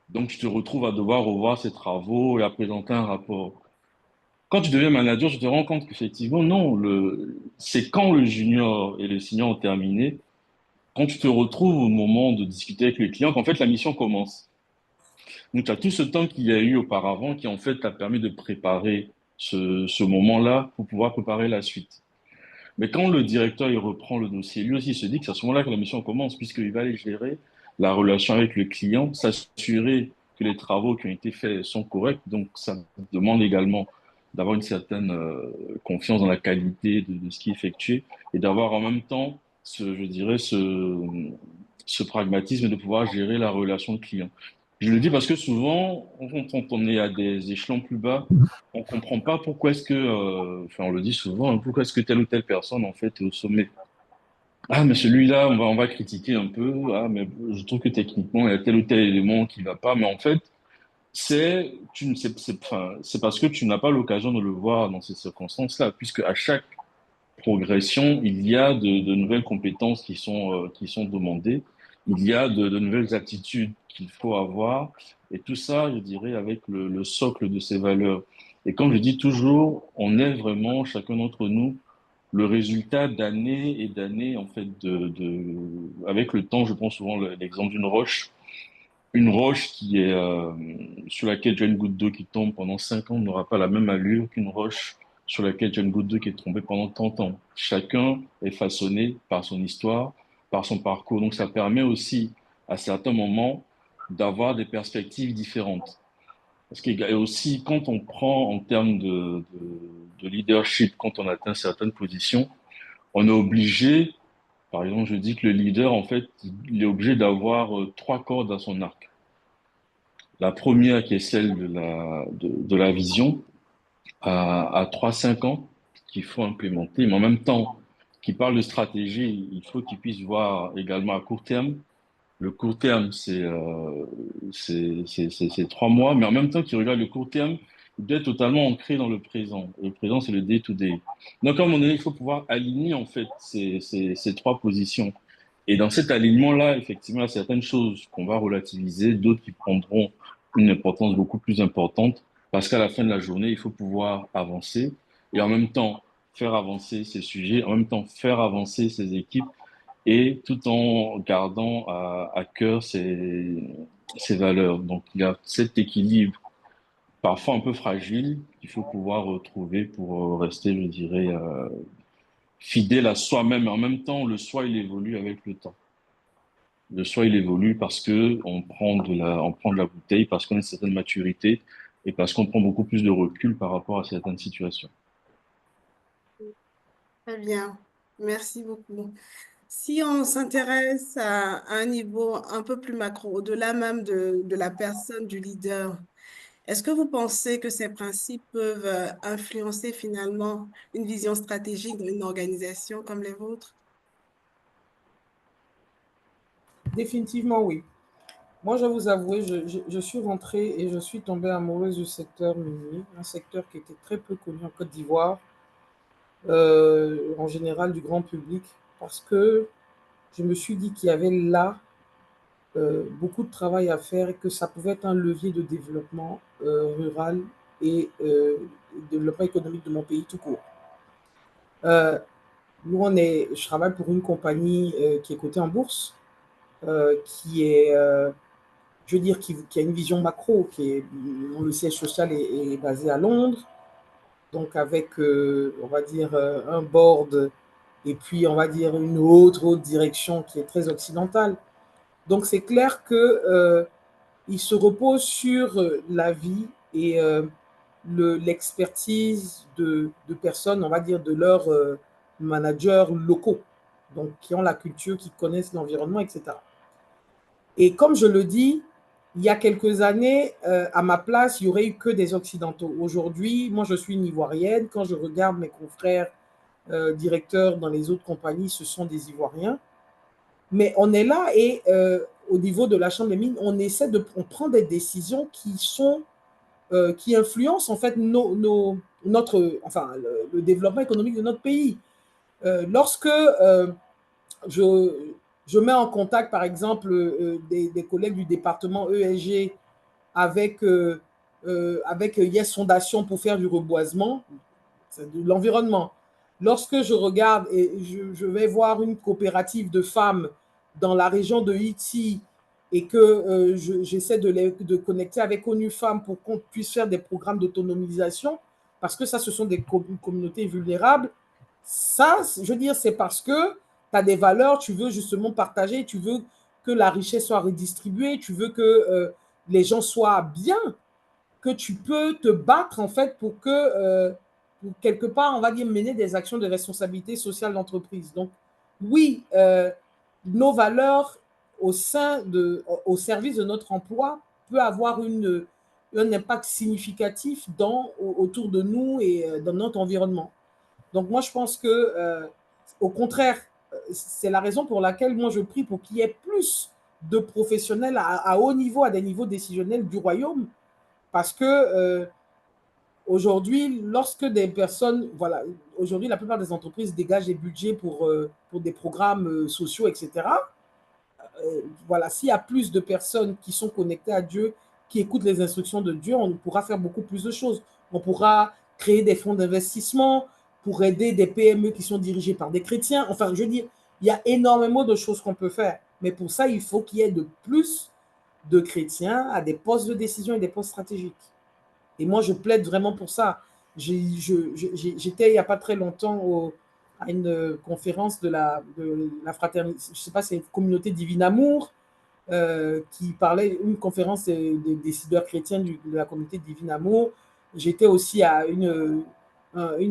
Donc, tu te retrouves à devoir revoir ses travaux et à présenter un rapport. Quand tu deviens manager, tu te rends compte qu'effectivement, non, c'est quand le junior et le senior ont terminé, quand tu te retrouves au moment de discuter avec le client, qu'en fait, la mission commence. Donc, tu as tout ce temps qu'il y a eu auparavant qui, en fait, t'a permis de préparer ce moment-là pour pouvoir préparer la suite. Mais quand le directeur, il reprend le dossier, lui aussi, il se dit que c'est à ce moment-là que la mission commence, puisqu'il va aller gérer la relation avec le client, s'assurer que les travaux qui ont été faits sont corrects. Donc, ça demande également d'avoir une certaine confiance dans la qualité de ce qui est effectué et d'avoir en même temps, je dirais, ce pragmatisme de pouvoir gérer la relation client. Je le dis parce que souvent, quand on est à des échelons plus bas, on comprend pas pourquoi est-ce que, enfin on le dit souvent, hein, pourquoi est-ce que telle ou telle personne en fait est au sommet. Ah mais celui-là, on va critiquer un peu. Ah mais je trouve que techniquement il y a tel ou tel élément qui va pas. Mais en fait, enfin, c'est parce que tu n'as pas l'occasion de le voir dans ces circonstances-là, puisque à chaque progression, il y a de nouvelles compétences qui sont demandées. Il y a de nouvelles attitudes qu'il faut avoir. Et tout ça, je dirais, avec le socle de ces valeurs. Et comme je dis toujours, on est vraiment, chacun d'entre nous, le résultat d'années et d'années, en fait, avec le temps, je prends souvent l'exemple d'une roche. Une roche sur laquelle tu as une goutte d'eau qui tombe pendant 5 ans n'aura pas la même allure qu'une roche sur laquelle tu as une goutte d'eau qui est tombée pendant 30 ans. Chacun est façonné par son histoire, par son parcours. Donc ça permet aussi, à certains moments, d'avoir des perspectives différentes. Parce qu'il y a aussi, quand on prend en termes de leadership, quand on atteint certaines positions, on est obligé Par exemple, je dis que le leader, en fait, il est obligé d'avoir trois cordes à son arc. La première qui est celle de la vision à 3-5 ans qu'il faut implémenter, mais en même temps, qui parle de stratégie, il faut qu'il puisse voir également à court terme. Le court terme, c'est 3 mois, mais en même temps qu'il regarde le court terme, il doit être totalement ancré dans le présent. Le présent, c'est le day-to-day. Donc, à un moment donné, il faut pouvoir aligner, en fait, ces trois positions. Et dans cet alignement-là, effectivement, il y a certaines choses qu'on va relativiser, d'autres qui prendront une importance beaucoup plus importante, parce qu'à la fin de la journée, il faut pouvoir avancer et en même temps faire avancer ces sujets, en même temps faire avancer ces équipes et tout en gardant à cœur ces valeurs. Donc, il y a cet équilibre parfois un peu fragile qu'il faut pouvoir retrouver pour rester, je dirais, fidèle à soi-même. En même temps, le soi, il évolue avec le temps. Le soi, il évolue parce que on prend de la bouteille, parce qu'on a une certaine maturité et parce qu'on prend beaucoup plus de recul par rapport à certaines situations. Très bien, merci beaucoup. Si on s'intéresse à un niveau un peu plus macro, au-delà même de la personne du leader, est-ce que vous pensez que ces principes peuvent influencer finalement une vision stratégique d'une organisation comme les vôtres? Définitivement, oui. Moi, je vais vous avouer, je suis rentrée et je suis tombée amoureuse du secteur minier, un secteur qui était très peu connu en Côte d'Ivoire, en général du grand public, parce que je me suis dit qu'il y avait là beaucoup de travail à faire et que ça pouvait être un levier de développement rural et développement économique de mon pays tout court. Euh, je travaille pour une compagnie qui est cotée en bourse, qui est, je veux dire, qui a une vision macro, dont le siège social est basé à Londres, donc avec, on va dire, un board et puis, on va dire, une haute direction qui est très occidentale. Donc, c'est clair que il se repose sur la vie et l'expertise de personnes, on va dire, de leurs managers locaux, donc qui ont la culture, qui connaissent l'environnement, etc. Et comme je le dis, il y a quelques années, à ma place, il n'y aurait eu que des Occidentaux. Aujourd'hui, moi, je suis une Ivoirienne. Quand je regarde mes confrères directeurs dans les autres compagnies, ce sont des Ivoiriens. Mais on est là et au niveau de la Chambre des mines, on prend des décisions qui influencent en fait le développement économique de notre pays. Lorsque je, je mets en contact, par exemple, des collègues du département ESG avec Yes Fondation pour faire du reboisement, c'est de l'environnement. Lorsque je regarde et je vais voir une coopérative de femmes dans la région de Haïti et que j'essaie de connecter avec ONU Femmes pour qu'on puisse faire des programmes d'autonomisation, parce que ça, ce sont des communautés vulnérables, ça, je veux dire, c'est parce que tu as des valeurs, tu veux justement partager, tu veux que la richesse soit redistribuée, tu veux que les gens soient bien, que tu peux te battre en fait pour quelque part, on va dire, mener des actions de responsabilité sociale d'entreprise. Donc, oui, nos valeurs au service de notre emploi peut avoir un impact significatif autour de nous et dans notre environnement. Donc, moi, je pense que, au contraire, c'est la raison pour laquelle moi, je prie pour qu'il y ait plus de professionnels à haut niveau, à des niveaux décisionnels du royaume, parce que aujourd'hui, lorsque des personnes, voilà, aujourd'hui, la plupart des entreprises dégagent des budgets pour des programmes sociaux, etc. Voilà, s'il y a plus de personnes qui sont connectées à Dieu, qui écoutent les instructions de Dieu, on pourra faire beaucoup plus de choses. On pourra créer des fonds d'investissement pour aider des PME qui sont dirigées par des chrétiens. Enfin, je veux dire, il y a énormément de choses qu'on peut faire. Mais pour ça, il faut qu'il y ait de plus de chrétiens à des postes de décision et des postes stratégiques. Et moi, je plaide vraiment pour ça. J'étais il n'y a pas très longtemps à une conférence de la fraternité, je ne sais pas, c'est une communauté Divin Amour, qui parlait, une conférence des décideurs chrétiens de la communauté Divin Amour. J'étais aussi à une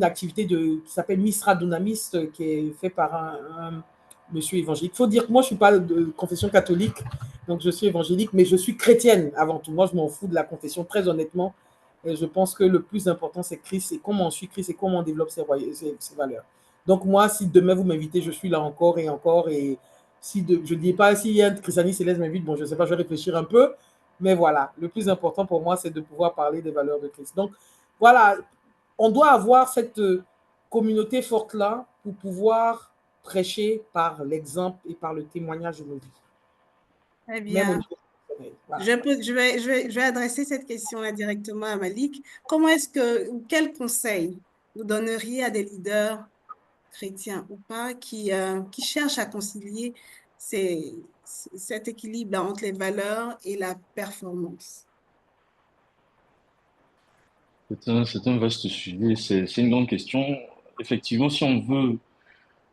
activité qui s'appelle Mistra Dunamis, qui est fait par je suis évangélique. Il faut dire que moi, je ne suis pas de confession catholique, donc je suis évangélique, mais je suis chrétienne avant tout. Moi, je m'en fous de la confession, très honnêtement. Et je pense que le plus important, c'est Christ, et comment on suit Christ et comment on développe ses valeurs. Donc moi, si demain vous m'invitez, je suis là encore et encore. Et si je ne dis pas, si un christianiste céleste m'invite, bon, je ne sais pas, je vais réfléchir un peu. Mais voilà, le plus important pour moi, c'est de pouvoir parler des valeurs de Christ. Donc voilà, on doit avoir cette communauté forte-là pour pouvoir prêcher par l'exemple et par le témoignage de nos vies. Très Même au bien. niveau personnel. Voilà. Je vais adresser cette question-là directement à Malik. Quel conseil vous donneriez à des leaders chrétiens ou pas qui cherchent à concilier cet équilibre entre les valeurs et la performance? C'est un vaste sujet, c'est une grande question. Effectivement, si on veut,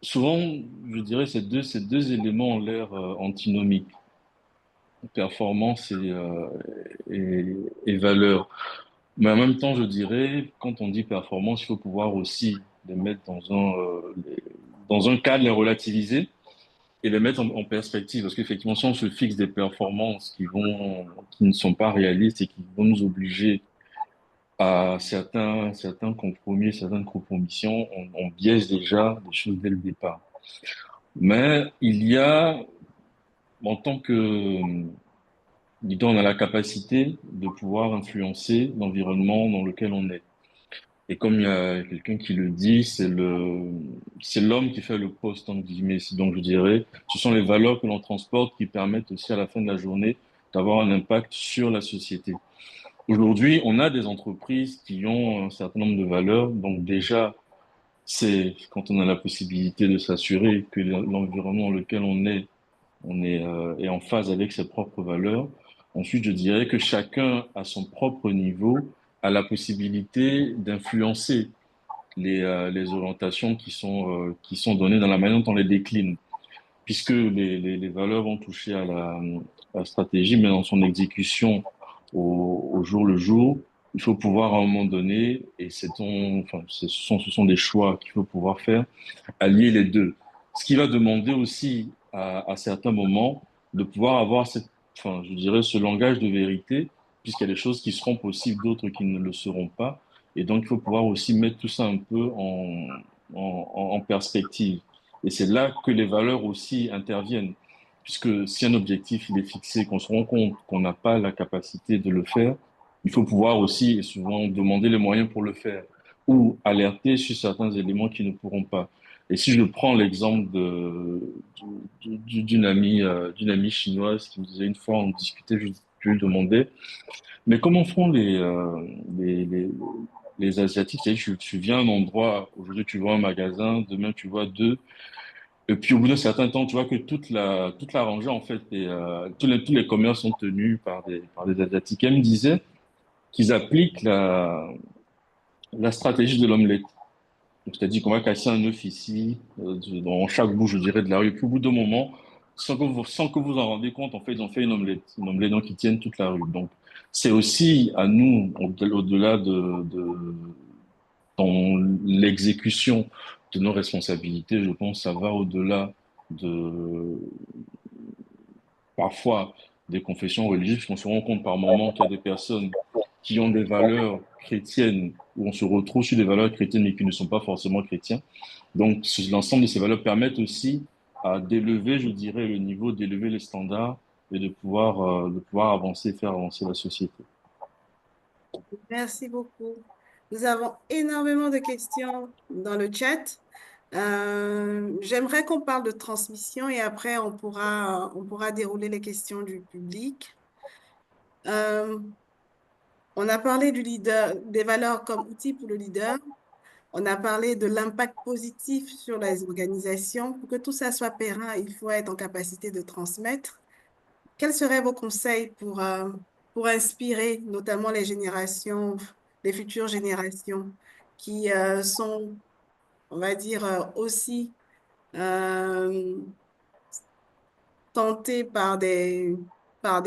souvent, je dirais, ces deux éléments ont l'air antinomiques, performance et valeur. Mais en même temps, je dirais, quand on dit performance, il faut pouvoir aussi les mettre dans un cadre, les relativiser et les mettre en perspective. Parce qu'effectivement, si on se fixe des performances qui ne sont pas réalistes et qui vont nous obliger à certains compromis, certaines compromissions, on biaise déjà des choses dès le départ. Mais il y a, en tant que leader, on a la capacité de pouvoir influencer l'environnement dans lequel on est. Et comme il y a quelqu'un qui le dit, c'est l'homme qui fait le poste, entre guillemets. Donc, je dirais, ce sont les valeurs que l'on transporte qui permettent aussi à la fin de la journée d'avoir un impact sur la société. Aujourd'hui, on a des entreprises qui ont un certain nombre de valeurs. Donc, déjà, c'est quand on a la possibilité de s'assurer que l'environnement dans lequel est en phase avec ses propres valeurs. Ensuite, je dirais que chacun, à son propre niveau, a la possibilité d'influencer les orientations qui sont données dans la manière dont on les décline, puisque les valeurs vont toucher à la stratégie, mais dans son exécution au jour le jour, il faut pouvoir à un moment donné, et ce sont des choix qu'il faut pouvoir faire, allier les deux. Ce qui va demander aussi à certains moments de pouvoir avoir je dirais, ce langage de vérité, puisqu'il y a des choses qui seront possibles, d'autres qui ne le seront pas. Et donc, il faut pouvoir aussi mettre tout ça un peu en perspective. Et c'est là que les valeurs aussi interviennent. Puisque si un objectif il est fixé, qu'on se rend compte qu'on n'a pas la capacité de le faire, il faut pouvoir aussi, et souvent, demander les moyens pour le faire ou alerter sur certains éléments qui ne pourront pas. Et si je prends l'exemple d'une amie chinoise qui me disait une fois, on discutait, je lui demandais, mais comment font les, les, les Asiatiques? C'est-à-dire, tu viens à un endroit, aujourd'hui tu vois un magasin, demain tu vois deux, et puis au bout d'un certain temps, tu vois que toute la rangée, en fait, tous les commerces sont tenus par des Asiatiques. Elle me disait qu'ils appliquent la stratégie de l'omelette. Donc, c'est-à-dire qu'on va casser un œuf ici, dans chaque bout, je dirais, de la rue. Et puis, au bout d'un moment, sans que vous en rendez compte, en fait, ils ont fait une omelette. Une omelette, donc, qui tienne toute la rue. Donc, c'est aussi à nous, au-delà dans l'exécution de nos responsabilités, je pense, ça va au-delà de, parfois, des confessions religieuses, puisqu'on se rend compte par moments qu'il y a des personnes qui ont des valeurs chrétiennes, où on se retrouve sur des valeurs chrétiennes, mais qui ne sont pas forcément chrétiens. Donc, l'ensemble de ces valeurs permettent aussi d'élever, je dirais, le niveau, d'élever les standards et de pouvoir avancer, faire avancer la société. Merci beaucoup. Nous avons énormément de questions dans le chat. J'aimerais qu'on parle de transmission et après on pourra dérouler les questions du public. Euh, on a parlé du leader, des valeurs comme outil pour le leader. On a parlé de l'impact positif sur les organisations. Pour que tout ça soit périn, il faut être en capacité de transmettre. Quels seraient vos conseils pour inspirer notamment les générations, les futures générations qui sont, on va dire, aussi euh, tentées par des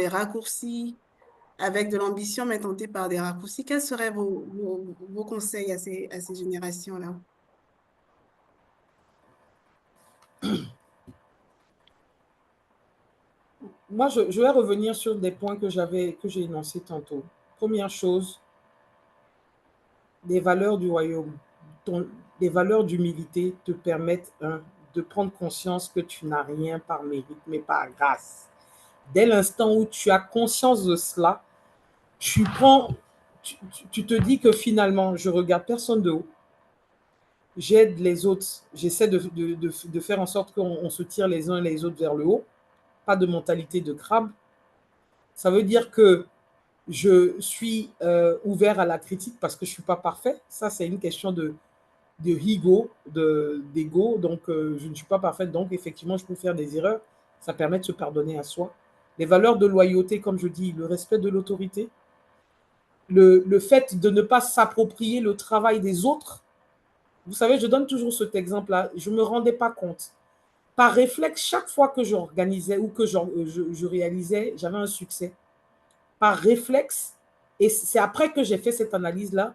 raccourcis, avec de l'ambition, mais tentées par des raccourcis? Quels seraient vos conseils à ces générations-là? moi, je vais revenir sur des points que j'ai énoncés tantôt. Première chose, les valeurs du royaume, les valeurs d'humilité te permettent, de prendre conscience que tu n'as rien par mérite, mais par grâce. Dès l'instant où tu as conscience de cela, tu te dis que finalement, je regarde personne de haut, j'aide les autres, j'essaie de faire en sorte qu'on se tire les uns et les autres vers le haut, pas de mentalité de crabe. Ça veut dire que je suis ouvert à la critique parce que je ne suis pas parfait. Ça, c'est une question d'ego. Donc, je ne suis pas parfaite. Donc, effectivement, je peux faire des erreurs. Ça permet de se pardonner à soi. Les valeurs de loyauté, comme je dis, le respect de l'autorité, le fait de ne pas s'approprier le travail des autres. Vous savez, je donne toujours cet exemple-là. Je ne me rendais pas compte. Par réflexe, chaque fois que j'organisais ou que je réalisais, j'avais un succès. Par réflexe, et c'est après que j'ai fait cette analyse-là,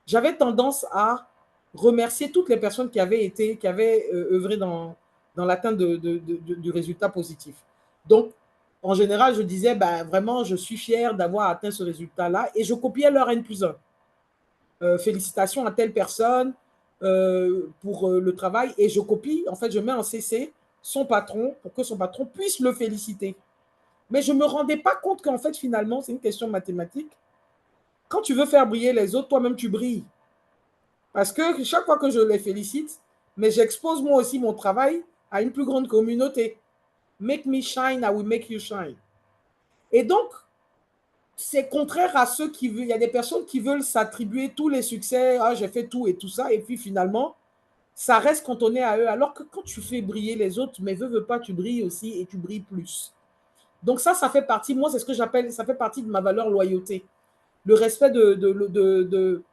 j'avais tendance à remercier toutes les personnes qui avaient œuvré dans l'atteinte du résultat positif. Donc, en général, je disais, ben, vraiment, je suis fier d'avoir atteint ce résultat-là et je copiais leur N+1. Félicitations à telle personne pour le travail et je copie, en fait, je mets en CC son patron pour que son patron puisse le féliciter. Mais je ne me rendais pas compte qu'en fait, finalement, c'est une question mathématique. Quand tu veux faire briller les autres, toi-même, tu brilles. Parce que chaque fois que je les félicite, mais j'expose moi aussi mon travail à une plus grande communauté. Make me shine, I will make you shine. Et donc, c'est contraire à ceux qui veulent. Il y a des personnes qui veulent s'attribuer tous les succès. Ah, j'ai fait tout et tout ça. Et puis finalement, ça reste cantonné à eux. Alors que quand tu fais briller les autres, mais veux pas, tu brilles aussi et tu brilles plus. Donc ça fait partie, moi, c'est ce que j'appelle, ça fait partie de ma valeur loyauté. Le respect de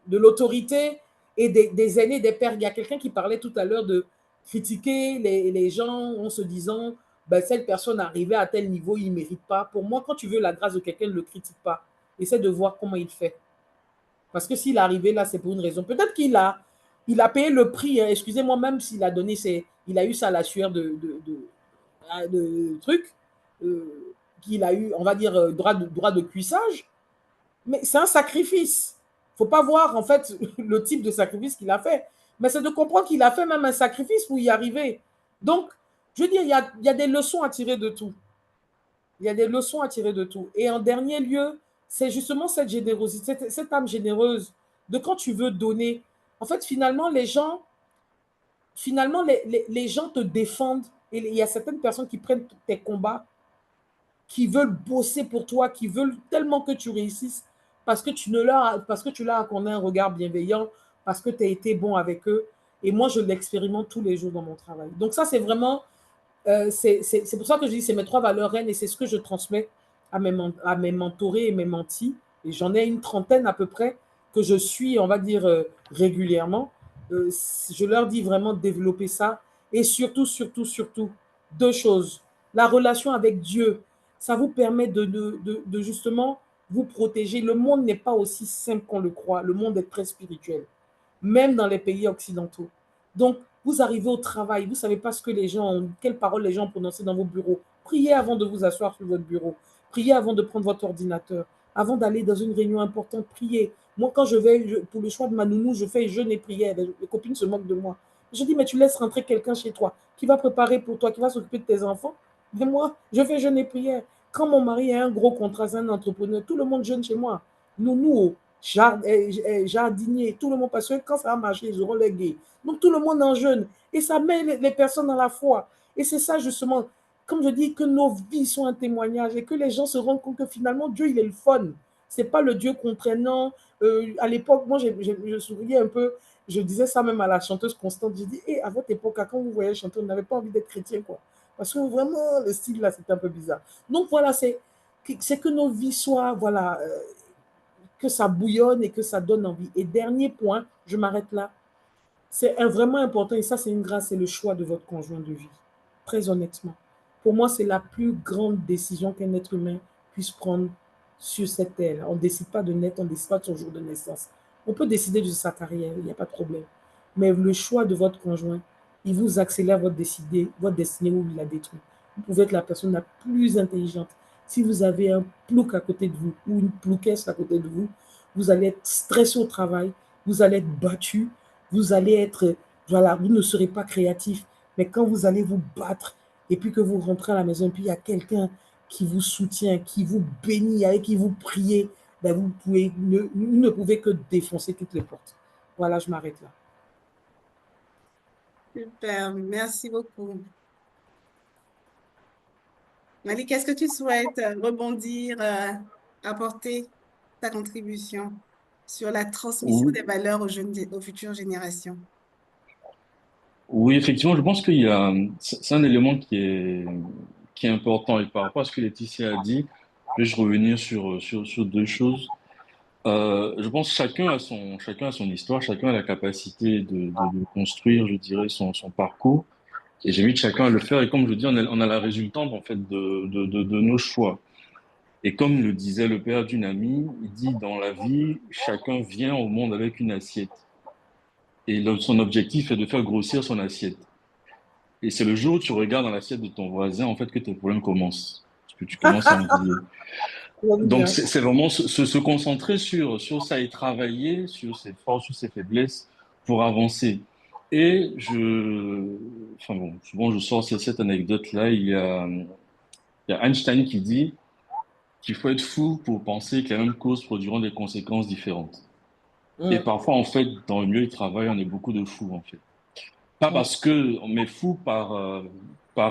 l'autorité et des aînés, des pères. Il y a quelqu'un qui parlait tout à l'heure de critiquer les gens en se disant ben, cette personne arrivée à tel niveau, il ne mérite pas. Pour moi, quand tu veux la grâce de quelqu'un, ne le critique pas. Essaie de voir comment il fait. Parce que s'il est arrivé là, c'est pour une raison. Peut-être qu'il a payé le prix. Hein. Excusez-moi, même s'il a donné il a eu ça à la sueur de trucs, qu'il a eu, on va dire, droit de cuissage. Mais c'est un sacrifice. Il ne faut pas voir, en fait, le type de sacrifice qu'il a fait. Mais c'est de comprendre qu'il a fait même un sacrifice pour y arriver. Donc, je veux dire, il y a des leçons à tirer de tout. Il y a des leçons à tirer de tout. Et en dernier lieu, c'est justement cette générosité, cette âme généreuse de quand tu veux donner. En fait, finalement, les gens te défendent. Et il y a certaines personnes qui prennent tes combats, qui veulent bosser pour toi, qui veulent tellement que tu réussisses parce que tu leur accordé un regard bienveillant, parce que tu as été bon avec eux. Et moi, je l'expérimente tous les jours dans mon travail. Donc ça, c'est vraiment, c'est pour ça que je dis, c'est mes 3 valeurs reines et c'est ce que je transmets à mes mentorés et mes mentis. Et j'en ai une trentaine à peu près que je suis, on va dire, régulièrement. Je leur dis vraiment de développer ça. Et surtout, 2 choses. La relation avec Dieu, ça vous permet de justement vous protéger. Le monde n'est pas aussi simple qu'on le croit. Le monde est très spirituel, même dans les pays occidentaux. Donc, vous arrivez au travail, vous ne savez pas quelles paroles les gens ont prononcées dans vos bureaux. Priez avant de vous asseoir sur votre bureau. Priez avant de prendre votre ordinateur. Avant d'aller dans une réunion importante, priez. Moi, quand je vais pour le choix de ma nounou, je fais jeûne et prière. Les copines se moquent de moi. Je dis, mais tu laisses rentrer quelqu'un chez toi qui va préparer pour toi, qui va s'occuper de tes enfants. Mais moi, je fais jeûne et prière. Quand mon mari a un gros contrat, c'est un entrepreneur, tout le monde jeûne chez moi. Nounou, jardinier, tout le monde, parce que quand ça va marcher, ils auront les gays. Donc tout le monde en jeûne. Et ça met les personnes dans la foi. Et c'est ça justement, comme je dis, que nos vies sont un témoignage et que les gens se rendent compte que finalement, Dieu, il est le fun. C'est pas le Dieu contraignant. À l'époque, moi, je souriais un peu. Je disais ça même à la chanteuse Constante. Je dis, à votre époque, quand vous voyez chanter, on n'avait pas envie d'être chrétien, quoi. Parce que vraiment, le style là, c'était un peu bizarre. Donc voilà, c'est que nos vies soient, voilà, que ça bouillonne et que ça donne envie. Et dernier point, je m'arrête là, c'est vraiment important, et ça c'est une grâce, c'est le choix de votre conjoint de vie. Très honnêtement. Pour moi, c'est la plus grande décision qu'un être humain puisse prendre sur cette terre. On ne décide pas de naître, on ne décide pas de son jour de naissance. On peut décider de sa carrière, il n'y a pas de problème. Mais le choix de votre conjoint, il vous accélère votre destinée ou il la détruit. vous pouvez être la personne la plus intelligente. Si vous avez un plouc à côté de vous ou une plouquesse à côté de vous, vous allez être stressé au travail, vous allez être battu, vous allez être, voilà, vous ne serez pas créatif. Mais quand vous allez vous battre et puis que vous rentrez à la maison, et puis il y a quelqu'un qui vous soutient, qui vous bénit, avec qui vous priez, ben vous ne pouvez que défoncer toutes les portes. Voilà, je m'arrête là. Super, merci beaucoup. Malik, est-ce que tu souhaites rebondir, apporter ta contribution sur la transmission Oui, des valeurs aux futures générations? oui, effectivement, je pense qu'il y a, c'est un élément qui est important. Et par rapport à ce que Laetitia a dit, je vais revenir sur deux choses. Je pense que chacun a son histoire, chacun a la capacité de construire, je dirais, son parcours. Et j'invite chacun à le faire. Et comme je dis, on a la résultante, en fait, de nos choix. Et comme le disait le père d'une amie, il dit, dans la vie, chacun vient au monde avec une assiette. Et son objectif est de faire grossir son assiette. Et c'est le jour où tu regardes dans l'assiette de ton voisin, en fait, que tes problèmes commencent. Parce que tu commences à empiler. Donc, Bien. c'est vraiment se concentrer sur ça et travailler sur ses forces, sur ses faiblesses pour avancer. Et enfin bon, souvent je sors cette anecdote-là. Il y a Einstein qui dit qu'il faut être fou pour penser que la même cause produira des conséquences différentes. Et Mm, parfois, en fait, dans le milieu du travail, on est beaucoup de fous, en fait. Pas mm. parce que on est fou par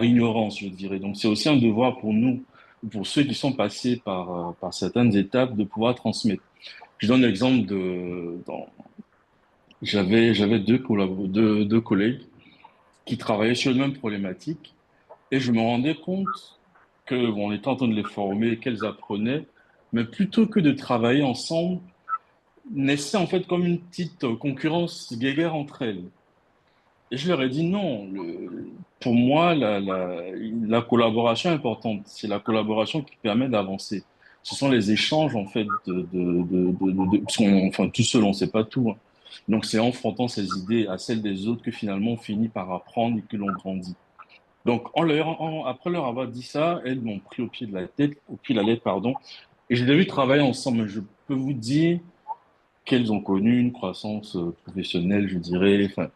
ignorance, je dirais. Donc, c'est aussi un devoir pour nous, pour ceux qui sont passés par certaines étapes, de pouvoir transmettre. Je donne l'exemple j'avais deux collègues qui travaillaient sur les mêmes problématiques et je me rendais compte que, bon, on était en train de les former, qu'elles apprenaient, mais plutôt que de travailler ensemble, naissait en fait comme une petite concurrence guéguerre entre elles. Et je leur ai dit non, pour moi, la collaboration est importante. C'est la collaboration qui permet d'avancer. Ce sont les échanges, en fait, parce enfin, tout seul, on ne sait pas tout, hein. Donc, c'est en frontant ces idées à celles des autres que finalement on finit par apprendre et que l'on grandit. Donc, après leur avoir dit ça, elles m'ont pris au pied de la lettre, pardon, et je les ai vu travailler ensemble. Je peux vous dire qu'elles ont connu une croissance professionnelle, je dirais, enfin,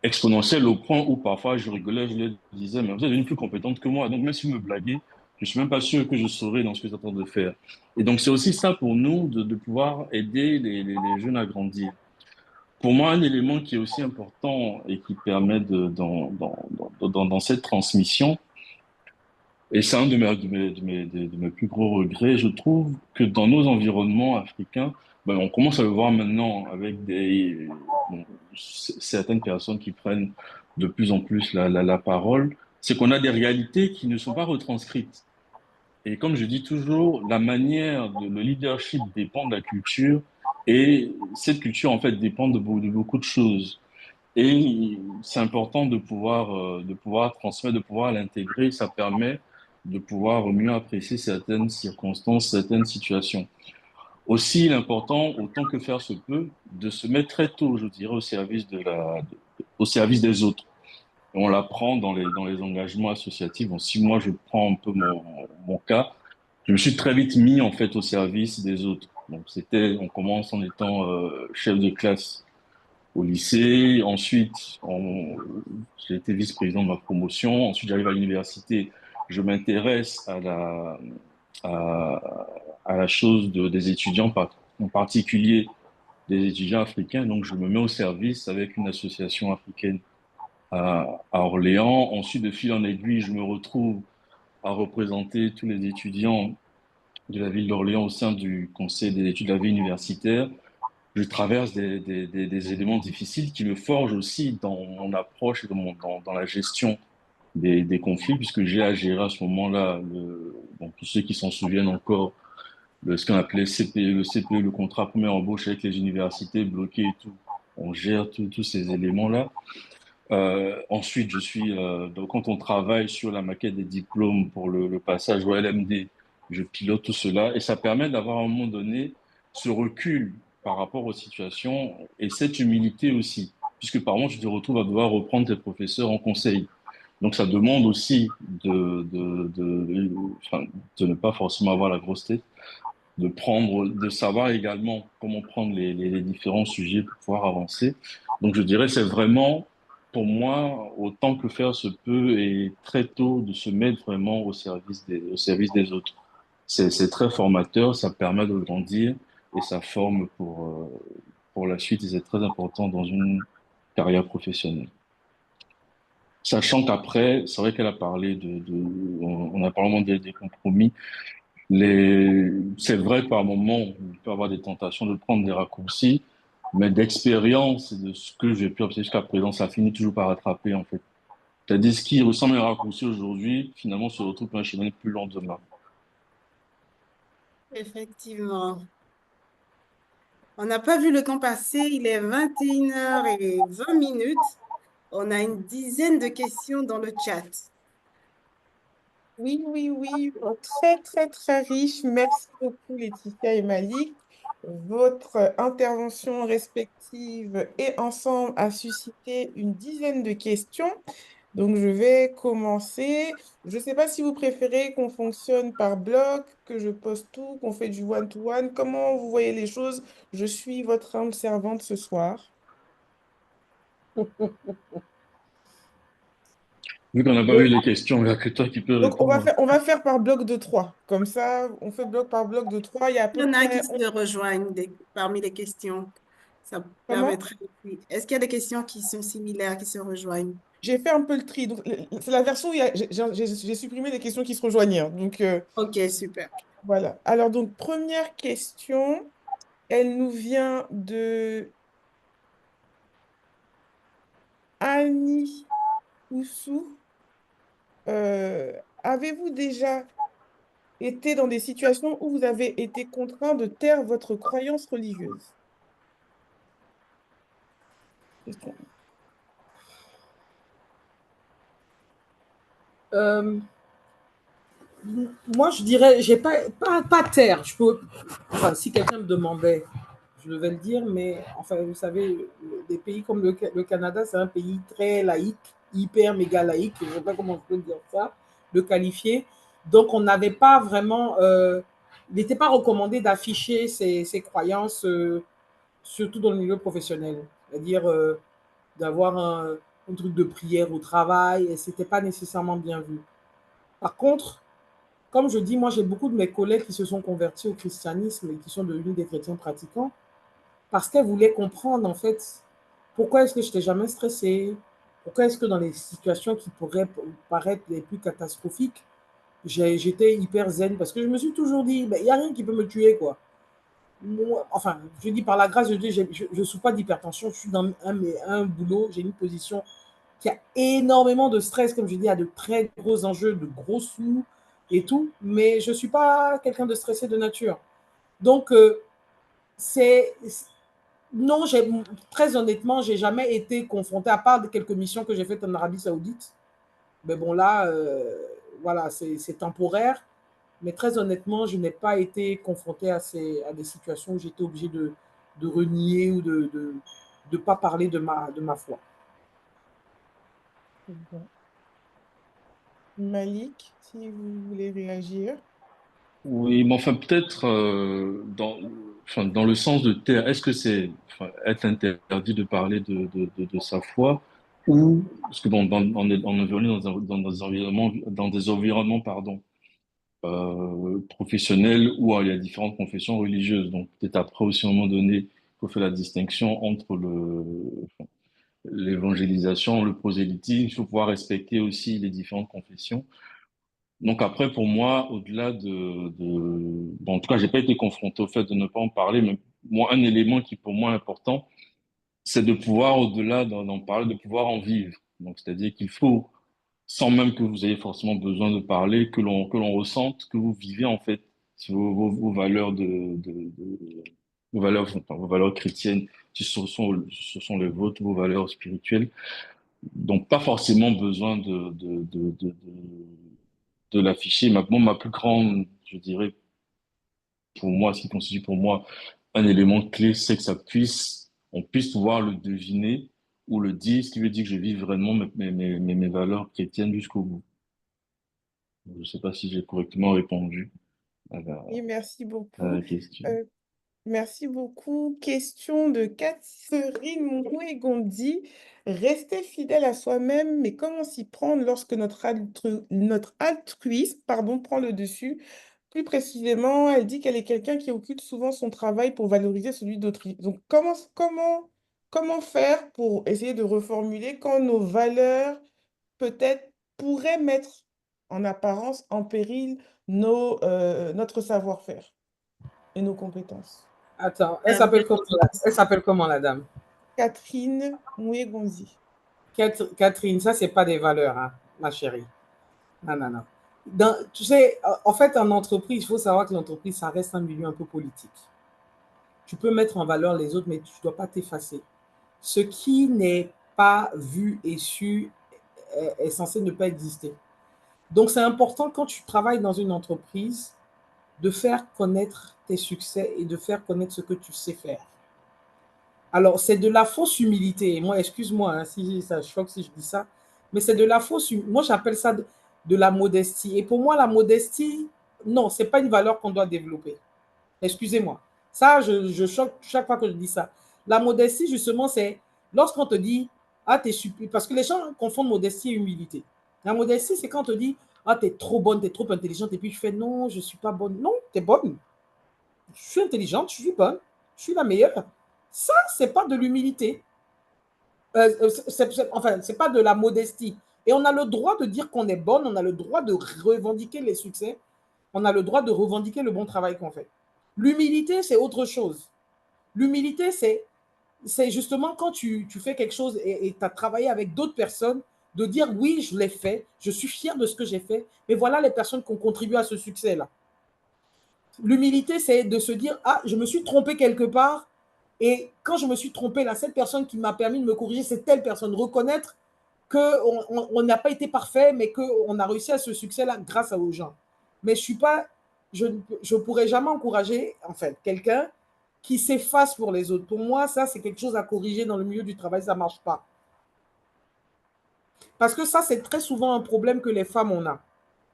exponentielle au point où parfois je rigolais, je leur disais, mais vous êtes devenu plus compétente que moi. Donc, même si vous me blaguez, je suis même pas sûr que je saurais dans ce que vous êtes en train de faire. Et donc, c'est aussi ça pour nous de pouvoir aider les jeunes à grandir. Pour moi, un élément qui est aussi important et qui permet dans cette transmission, et c'est un de mes plus gros regrets, je trouve que dans nos environnements africains, ben, on commence à le voir maintenant avec bon, certaines personnes qui prennent de plus en plus la parole, c'est qu'on a des réalités qui ne sont pas retranscrites. Et comme je dis toujours, le leadership dépend de la culture et cette culture, en fait, dépend de beaucoup de choses. Et c'est important de pouvoir transmettre, de pouvoir l'intégrer. Ça permet de pouvoir mieux apprécier certaines circonstances, certaines situations. Aussi, il est important, autant que faire se peut, de se mettre très tôt, je dirais, au service des autres. Et on l'apprend dans les engagements associatifs. Bon, si moi je prends un peu mon cas, je me suis très vite mis en fait au service des autres. Donc on commence en étant chef de classe au lycée. Ensuite, j'ai été vice-président de ma promotion. Ensuite, j'arrive à l'université. Je m'intéresse à, à la chose des étudiants, en particulier des étudiants africains. Donc, je me mets au service avec une association africaine à Orléans. Ensuite, de fil en aiguille, je me retrouve à représenter tous les étudiants de la ville d'Orléans au sein du conseil des études de la vie universitaire. Je traverse des éléments difficiles qui me forgent aussi dans mon approche et dans la gestion des conflits, puisque j'ai à gérer à ce moment-là, bon, tous ceux qui s'en souviennent encore, ce qu'on appelait le CPE, le contrat première embauche avec les universités bloquées et tout. On gère tous ces éléments-là. Ensuite, donc quand on travaille sur la maquette des diplômes pour le passage au LMD, je pilote tout cela et ça permet d'avoir à un moment donné ce recul par rapport aux situations et cette humilité aussi, puisque par moment tu te retrouves à devoir reprendre tes professeurs en conseil. Donc, ça demande aussi enfin, de ne pas forcément avoir la grosse tête, de savoir également comment prendre les différents sujets pour pouvoir avancer. Donc, je dirais, c'est vraiment, pour moi, autant que faire se peut et très tôt de se mettre vraiment au service des autres. C'est très formateur, ça permet de grandir et ça forme pour la suite et c'est très important dans une carrière professionnelle. Sachant qu'après, c'est vrai qu'elle a parlé on a parlé vraiment des compromis. C'est vrai que par moment, on peut avoir des tentations de prendre des raccourcis, mais d'expérience et de ce que j'ai pu observer jusqu'à présent, ça finit toujours par rattraper, en fait. C'est-à-dire, ce qui ressemble à un raccourci aujourd'hui, finalement, se retrouve sur un chemin plus long demain. Effectivement. On n'a pas vu le temps passer, il est 21h20. On a une dizaine de questions dans le chat. Oui, oui, oui, très, très, très riche. Merci beaucoup, Laetitia et Malik. Votre intervention respective et ensemble a suscité une dizaine de questions. Donc, je vais commencer. Je ne sais pas si vous préférez qu'on fonctionne par bloc, que je poste tout, qu'on fait du one-to-one. Comment vous voyez les choses? Je suis votre humble servante ce soir. Vu qu'on n'a pas vu les questions, il n'y a que toi qui peux Donc, répondre. on va faire par bloc de 3. Comme ça, on fait bloc par bloc de 3. Il y a à Il y peu en a près... qui se rejoignent parmi les questions. Ça Comment? permettrait. Est-ce qu'il y a des questions qui sont similaires, qui se rejoignent? J'ai fait un peu le tri. Donc, c'est la version où j'ai supprimé les questions qui se rejoignaient, hein. Donc, Ok, super. voilà. Alors, donc, première question, elle nous vient de Annie Oussou. Avez-vous déjà été dans des situations où vous avez été contraint de taire votre croyance religieuse? Question. Euh, Moi, je dirais, j'ai pas terre. Je peux, enfin, si quelqu'un me demandait, je devais le dire, mais enfin, vous savez, des pays comme le Canada, c'est un pays très laïque, hyper méga laïque. Je ne sais pas comment je peux dire ça, le qualifier. Donc, on n'avait pas vraiment, il n'était pas recommandé d'afficher ses croyances, surtout dans le milieu professionnel. C'est-à-dire d'avoir un truc de prière au travail, et c'était pas nécessairement bien vu. Par contre, comme je dis, moi j'ai beaucoup de mes collègues qui se sont convertis au christianisme et qui sont devenus des chrétiens pratiquants parce qu'elles voulaient comprendre en fait pourquoi est-ce que je n'étais jamais stressée, pourquoi est-ce que dans les situations qui pourraient paraître les plus catastrophiques, j'étais hyper zen parce que je me suis toujours dit, il n'y a rien qui peut me tuer quoi. Moi, enfin, je dis par la grâce de Dieu, je ne souffre pas d'hypertension, je suis dans un boulot, j'ai une position qui a énormément de stress, comme je dis, il y a de très gros enjeux, de gros sous et tout, mais je ne suis pas quelqu'un de stressé de nature. Donc, c'est. Non, très honnêtement, j'ai jamais été confrontée, à part de quelques missions que j'ai faites en Arabie Saoudite. Mais bon, là, voilà, c'est temporaire. Mais très honnêtement, je n'ai pas été confrontée à des situations où j'étais obligée de renier ou de ne pas parler de ma foi. Bon. Malik, si vous voulez réagir. Oui, mais enfin, peut-être enfin, dans le sens de taire, est-ce que c'est enfin, être interdit de parler de sa foi ou, parce que bon, on évolue dans des environnements, pardon, professionnels où il y a différentes confessions religieuses. Donc, peut-être après aussi, à un moment donné, il faut faire la distinction entre l'évangélisation, le prosélytisme, il faut pouvoir respecter aussi les différentes confessions. Donc après, pour moi, au-delà bon, en tout cas, j'ai pas été confronté au fait de ne pas en parler, mais moi, un élément qui pour moi est important, c'est de pouvoir, au-delà d'en parler, de pouvoir en vivre. Donc, c'est-à-dire qu'il faut, sans même que vous ayez forcément besoin de parler, que l'on ressente, que vous vivez en fait vos valeurs vos valeurs, enfin, vos valeurs chrétiennes, si ce sont les vôtres, vos valeurs spirituelles. Donc, pas forcément besoin de l'afficher. Ma plus grande, je dirais, pour moi, ce qui constitue pour moi un élément clé, c'est que on puisse pouvoir le deviner ou le 10 qui veut dire que je vis vraiment mes valeurs chrétiennes jusqu'au bout. Je ne sais pas si j'ai correctement répondu à Oui, merci à beaucoup. la question. Euh, Merci beaucoup. Question de Catherine Moué-Gondi. Rester fidèle à soi-même, mais comment s'y prendre lorsque notre altruisme, pardon, prend le dessus? Plus précisément, elle dit qu'elle est quelqu'un qui occupe souvent son travail pour valoriser celui d'autrui. Donc, comment faire pour essayer de reformuler quand nos valeurs, peut-être, pourraient mettre en apparence en péril notre savoir-faire et nos compétences? Attends, Euh, elle s'appelle comment la dame? Catherine Moué-Gonzi. Catherine, ça, c'est pas des valeurs, hein, ma chérie. Non, non, non. Tu sais, en fait, en entreprise, il faut savoir que l'entreprise, ça reste un milieu un peu politique. Tu peux mettre en valeur les autres, mais tu ne dois pas t'effacer. Ce qui n'est pas vu et su est censé ne pas exister. Donc, c'est important quand tu travailles dans une entreprise de faire connaître tes succès et de faire connaître ce que tu sais faire. Alors, c'est de la fausse humilité. Moi, excuse-moi hein, si ça choque si je dis ça, mais c'est de la fausse humilité. Moi, j'appelle ça de la modestie. Et pour moi, la modestie, non, ce n'est pas une valeur qu'on doit développer. Excusez-moi. Ça, je choque chaque fois que je dis ça. La modestie, justement, c'est lorsqu'on te dit, ah, t'es super. Parce que les gens confondent modestie et humilité. La modestie, c'est quand on te dit, ah, t'es trop bonne, t'es trop intelligente, et puis je fais, non, je ne suis pas bonne. Non, t'es bonne. Je suis intelligente, je suis bonne, je suis la meilleure. Ça, c'est pas de l'humilité. Enfin, c'est pas de la modestie. Et on a le droit de dire qu'on est bonne, on a le droit de revendiquer les succès, on a le droit de revendiquer le bon travail qu'on fait. L'humilité, c'est autre chose. L'humilité, c'est justement quand tu fais quelque chose et tu as travaillé avec d'autres personnes, de dire oui, je l'ai fait, je suis fier de ce que j'ai fait, mais voilà les personnes qui ont contribué à ce succès-là. L'humilité, c'est de se dire, ah, je me suis trompé quelque part, et quand je me suis trompé, là, cette personne qui m'a permis de me corriger, c'est telle personne. Reconnaître qu'on n'a pas été parfait, mais qu'on a réussi à ce succès-là grâce aux gens. Mais je ne pourrais jamais encourager, en fait, quelqu'un qui s'efface pour les autres. Pour moi, ça, c'est quelque chose à corriger dans le milieu du travail, ça ne marche pas. Parce que ça, c'est très souvent un problème que les femmes ont.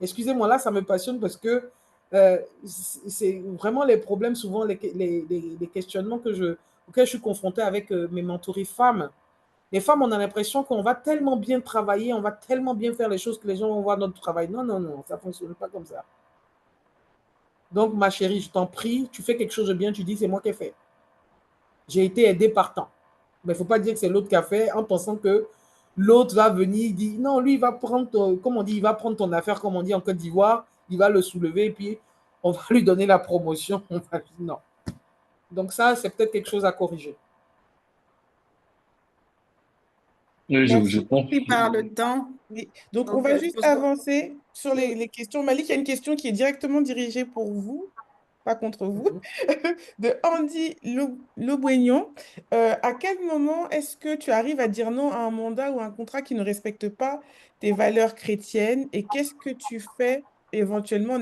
Excusez-moi, là, ça me passionne parce que c'est vraiment les problèmes, souvent les questionnements auxquels je suis confrontée avec mes mentorées femmes. Les femmes, on a l'impression qu'on va tellement bien travailler, on va tellement bien faire les choses que les gens vont voir notre travail. Non, non, non, ça ne fonctionne pas comme ça. Donc, ma chérie, je t'en prie, tu fais quelque chose de bien, tu dis c'est moi qui ai fait. J'ai été aidée par tant. Mais il ne faut pas dire que c'est l'autre qui a fait en pensant que l'autre va venir, il dit non, lui, il va prendre, comme on dit, il va prendre ton affaire, comme on dit en Côte d'Ivoire, il va le soulever et puis on va lui donner la promotion. Non. Donc ça, c'est peut-être quelque chose à corriger. Oui, je Merci. pense. pris par le temps. Oui. Donc, on Donc, va je juste pense que avancer sur les questions. Malik, il y a une question qui est directement dirigée pour vous, pas contre vous, de Andy Lobuignon. À quel moment est-ce que tu arrives à dire non à un mandat ou un contrat qui ne respecte pas tes valeurs chrétiennes et qu'est-ce que tu fais éventuellement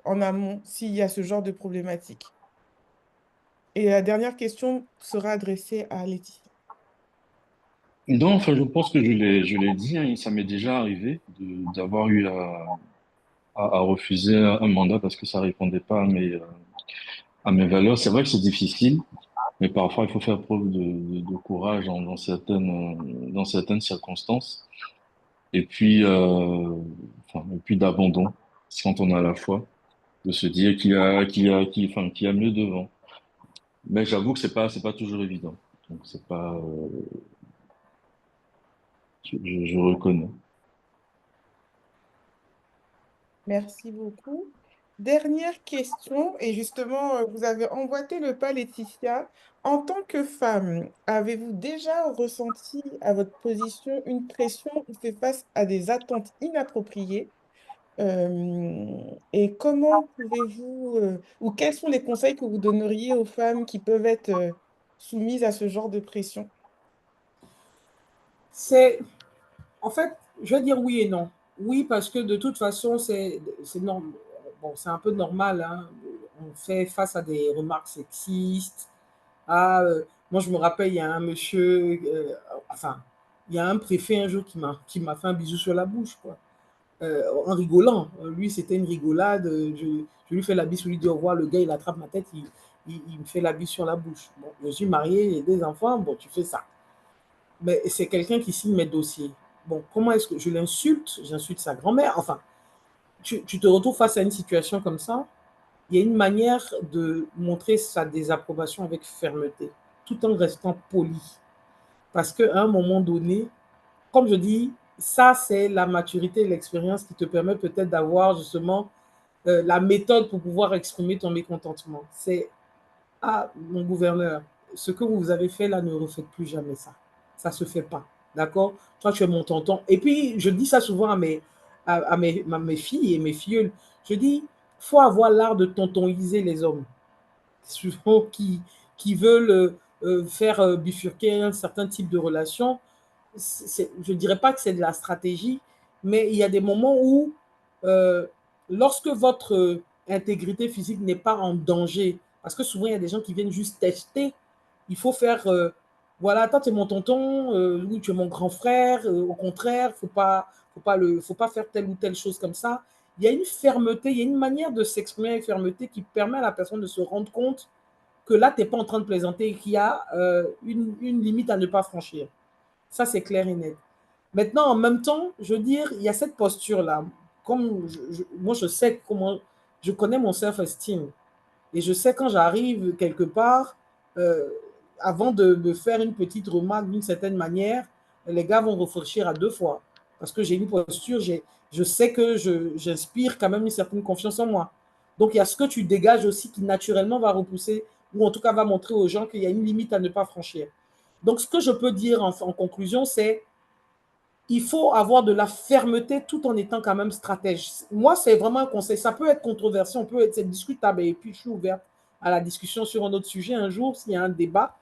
en amont s'il y a ce genre de problématique? Et la dernière question sera adressée à Laetitia. Non, enfin, je pense que je l'ai dit, hein, ça m'est déjà arrivé d'avoir eu à refuser un mandat parce que ça répondait pas à mes valeurs. C'est vrai que c'est difficile, mais parfois il faut faire preuve de courage dans certaines circonstances. Et puis, et puis d'abandon, c'est quand on a la foi, de se dire qu'il y a mieux devant. Mais j'avoue que c'est pas toujours évident. Donc c'est pas, je reconnais. Merci beaucoup. Dernière question, et justement, vous avez emboîté le pas, Laetitia. En tant que femme, avez-vous déjà ressenti à votre position une pression ou fait face à des attentes inappropriées? Et comment pouvez-vous, ou quels sont les conseils que vous donneriez aux femmes qui peuvent être soumises à ce genre de pression? C'est, en fait, je vais dire oui et non. Oui, parce que de toute façon, bon, c'est un peu normal. Hein. On fait face à des remarques sexistes, Moi, je me rappelle, il y a un monsieur, enfin, il y a un préfet un jour qui m'a fait un bisou sur la bouche, quoi. En rigolant. Lui, c'était une rigolade. Je lui fais la bise, je lui dis au revoir. Le gars, il attrape ma tête, il me fait la bise sur la bouche. Bon, je suis marié, j'ai des enfants, bon, tu fais ça. Mais c'est quelqu'un qui signe mes dossiers. Bon, comment est-ce que je l'insulte? J'insulte sa grand-mère. Enfin, tu te retrouves face à une situation comme ça. Il y a une manière de montrer sa désapprobation avec fermeté, tout en restant poli. Parce qu'à un moment donné, comme je dis, ça, c'est la maturité et l'expérience qui te permet peut-être d'avoir justement la méthode pour pouvoir exprimer ton mécontentement. C'est, ah, mon gouverneur, ce que vous avez fait là, ne refaites plus jamais ça. Ça ne se fait pas. D'accord? Toi, tu es mon tonton. Et puis, je dis ça souvent à mes filles et mes filleuls. Je dis, il faut avoir l'art de tontoniser les hommes. Souvent, qui veulent faire bifurquer un certain type de relation. Je ne dirais pas que c'est de la stratégie, mais il y a des moments où, euh, lorsque votre intégrité physique n'est pas en danger, parce que souvent il y a des gens qui viennent juste tester, il faut faire, voilà, toi tu es mon tonton, oui tu es mon grand frère, au contraire, faut pas faire telle ou telle chose comme ça. Il y a une fermeté, il y a une manière de s'exprimer avec fermeté qui permet à la personne de se rendre compte que là, tu n'es pas en train de plaisanter et qu'il y a une limite à ne pas franchir. Ça, c'est clair et net. Maintenant, en même temps, je veux dire, il y a cette posture-là. Comme moi, je sais comment, je connais mon self-esteem. Et je sais quand j'arrive quelque part, euh, avant de me faire une petite remarque d'une certaine manière, les gars vont réfléchir à deux fois. Parce que j'ai une posture, je sais que j'inspire quand même une certaine confiance en moi. Donc, il y a ce que tu dégages aussi qui naturellement va repousser, ou en tout cas va montrer aux gens qu'il y a une limite à ne pas franchir. Donc, ce que je peux dire en conclusion, c'est il faut avoir de la fermeté tout en étant quand même stratège. Moi, c'est vraiment un conseil. Ça peut être controversé, c'est discutable. Et puis, je suis ouverte à la discussion sur un autre sujet un jour, s'il y a un débat.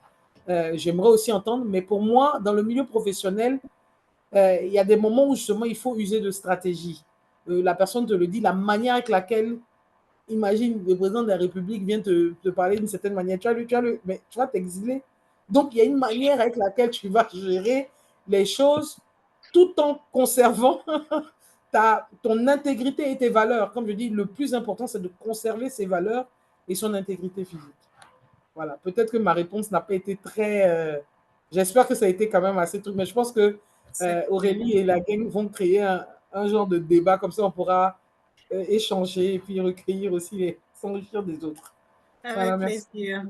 J'aimerais aussi entendre. Mais pour moi, dans le milieu professionnel, il y a des moments où justement, il faut user de stratégie. La personne te le dit, la manière avec laquelle, imagine, le président de la République vient te parler d'une certaine manière. Mais tu vas t'exiler. Donc, il y a une manière avec laquelle tu vas gérer les choses tout en conservant ton intégrité et tes valeurs. Comme je dis, le plus important, c'est de conserver ses valeurs et son intégrité physique. Voilà. Peut-être que ma réponse n'a pas été très... J'espère que ça a été quand même assez truc, mais je pense que Aurélie et la gang vont créer un genre de débat, comme ça on pourra échanger et puis recueillir aussi s'enrichir des autres. Avec Voilà, merci. plaisir.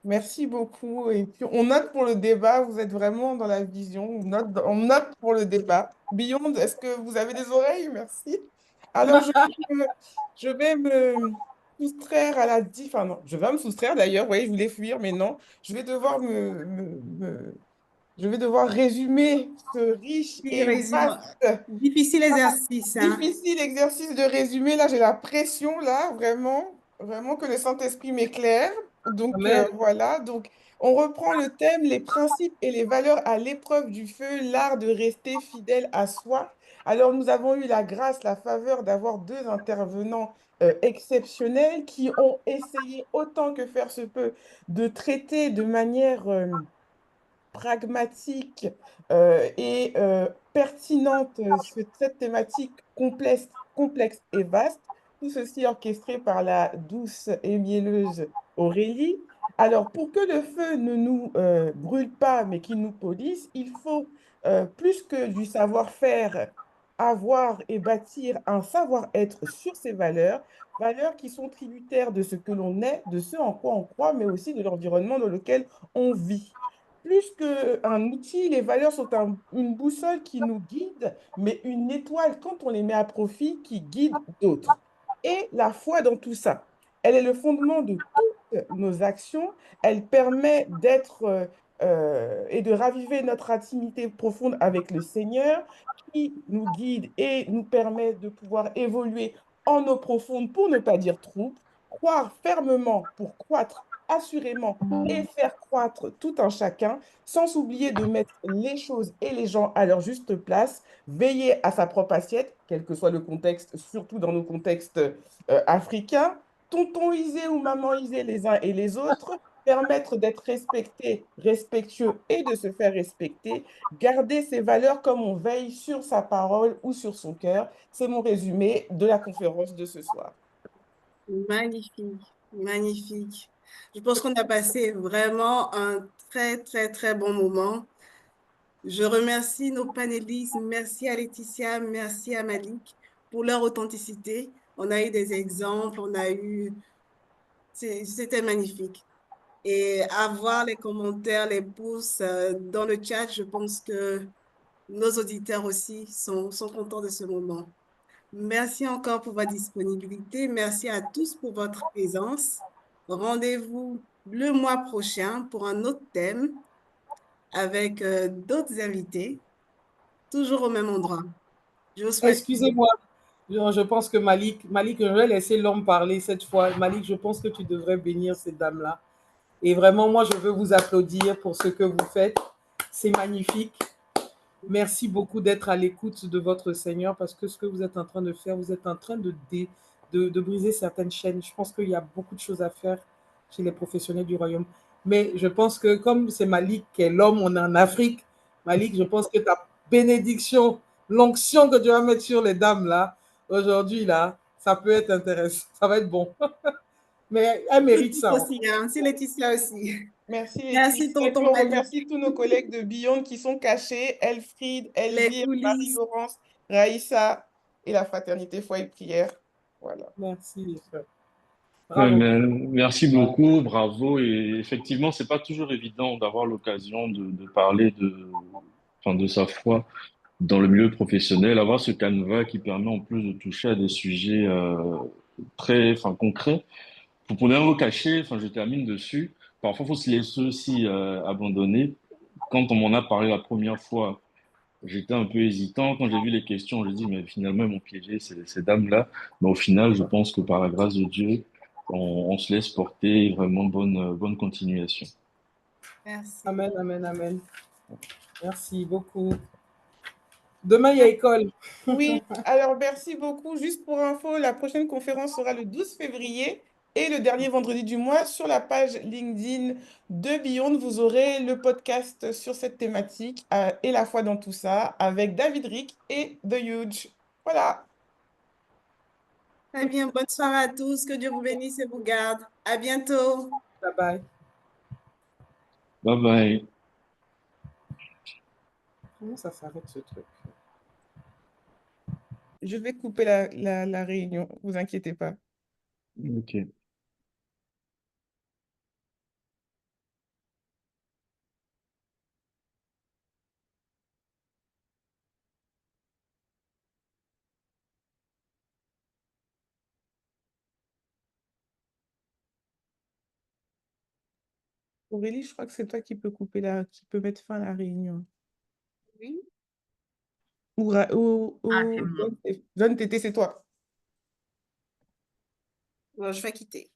Merci beaucoup. Et puis, on note pour le débat, vous êtes vraiment dans la vision. On note pour le débat. Beyond, est-ce que vous avez des oreilles? Merci. Alors, je vais me soustraire à enfin non, je vais me soustraire d'ailleurs. Oui, je voulais fuir, mais non. Je vais devoir je vais devoir résumer ce riche Oui, et résumé. vaste, Difficile exercice, hein? difficile exercice de résumé. Là, j'ai la pression, là, vraiment, vraiment que le Saint-Esprit m'éclaire. Donc, Amen. voilà. Donc, on reprend le thème, les principes et les valeurs à l'épreuve du feu, l'art de rester fidèle à soi. Alors, nous avons eu la grâce, la faveur d'avoir deux intervenants exceptionnels qui ont essayé autant que faire se peut de traiter de manière pragmatique et pertinente sur cette thématique complexe et vaste, tout ceci orchestré par la douce et mielleuse Aurélie. Alors, pour que le feu ne nous brûle pas, mais qu'il nous polisse, il faut, plus que du savoir-faire, avoir et bâtir un savoir-être sur ces valeurs, valeurs qui sont tributaires de ce que l'on est, de ce en quoi on croit, mais aussi de l'environnement dans lequel on vit. Plus qu'un outil, les valeurs sont une boussole qui nous guide, mais une étoile, quand on les met à profit, qui guide d'autres. Et la foi dans tout ça, elle est le fondement de toutes nos actions. Elle permet d'être et de raviver notre intimité profonde avec le Seigneur, qui nous guide et nous permet de pouvoir évoluer en eau profonde pour ne pas dire troupe, croire fermement pour croître assurément et faire croître tout un chacun, sans oublier de mettre les choses et les gens à leur juste place, veiller à sa propre assiette, quel que soit le contexte, surtout dans nos contextes africains, tonton Isé ou maman Isé les uns et les autres, permettre d'être respecté, respectueux et de se faire respecter, garder ses valeurs comme on veille sur sa parole ou sur son cœur. C'est mon résumé de la conférence de ce soir. Magnifique, magnifique. Je pense qu'on a passé vraiment un très, très, très bon moment. Je remercie nos panélistes. Merci à Laetitia, merci à Malik pour leur authenticité. On a eu des exemples, c'était magnifique. Et avoir les commentaires, les pouces dans le chat, je pense que nos auditeurs aussi sont contents de ce moment. Merci encore pour votre disponibilité. Merci à tous pour votre présence. Rendez-vous le mois prochain pour un autre thème avec d'autres invités, toujours au même endroit. Je vous souhaite Excusez-moi, je pense que Malik, je vais laisser l'homme parler cette fois. Malik, je pense que tu devrais bénir ces dames-là. Et vraiment, moi, je veux vous applaudir pour ce que vous faites. C'est magnifique. Merci beaucoup d'être à l'écoute de votre Seigneur parce que ce que vous êtes en train de faire, vous êtes en train de briser certaines chaînes. Je pense qu'il y a beaucoup de choses à faire chez les professionnels du royaume. Mais je pense que comme c'est Malik qui est l'homme, on est en Afrique. Malik, je pense que ta bénédiction, l'onction que tu vas mettre sur les dames là, aujourd'hui là, ça peut être intéressant. Ça va être bon. Mais elle mérite ça. aussi, hein. C'est Laetitia aussi. Merci Merci, Laetitia. Et puis tonton on Malik. remercie tous nos collègues de Beyond qui sont cachés, Elfried, Les Elvire, coulisses. Marie-Laurence, Raïssa et la fraternité Foi et Prière. Voilà. Merci. Ouais, Bravo. merci beaucoup, bravo. Et effectivement, c'est pas toujours évident d'avoir l'occasion de parler enfin, de sa foi dans le milieu professionnel, avoir ce canevas qui permet en plus de toucher à des sujets très, enfin, concrets. Pour ne rien vous cacher, enfin, je termine dessus. Parfois, il faut se laisser aussi abandonner. Quand on m'en a parlé la première fois, j'étais un peu hésitant. Quand j'ai vu les questions, je dis, mais finalement, ils m'ont piégé, ces dames-là. Mais au final, je pense que par la grâce de Dieu, on se laisse porter. Vraiment bonne continuation. Merci. Amen, amen, amen. Merci beaucoup. Demain, il y a école. Oui, alors merci beaucoup. Juste pour info, la prochaine conférence sera le 12 février et le dernier vendredi du mois. Sur la page LinkedIn de Beyond, vous aurez le podcast sur cette thématique et la foi dans tout ça avec David Rick et The Huge. Voilà. Très bien, bonne soirée à tous. Que Dieu vous bénisse et vous garde. À bientôt. Bye bye. Bye bye. Comment ça s'arrête ce truc? Je vais couper la réunion, vous inquiétez pas. Ok. Aurélie, je crois que c'est toi qui peux qui peux mettre fin à la réunion. Oui. John, Tété, c'est toi. Bon, je vais quitter.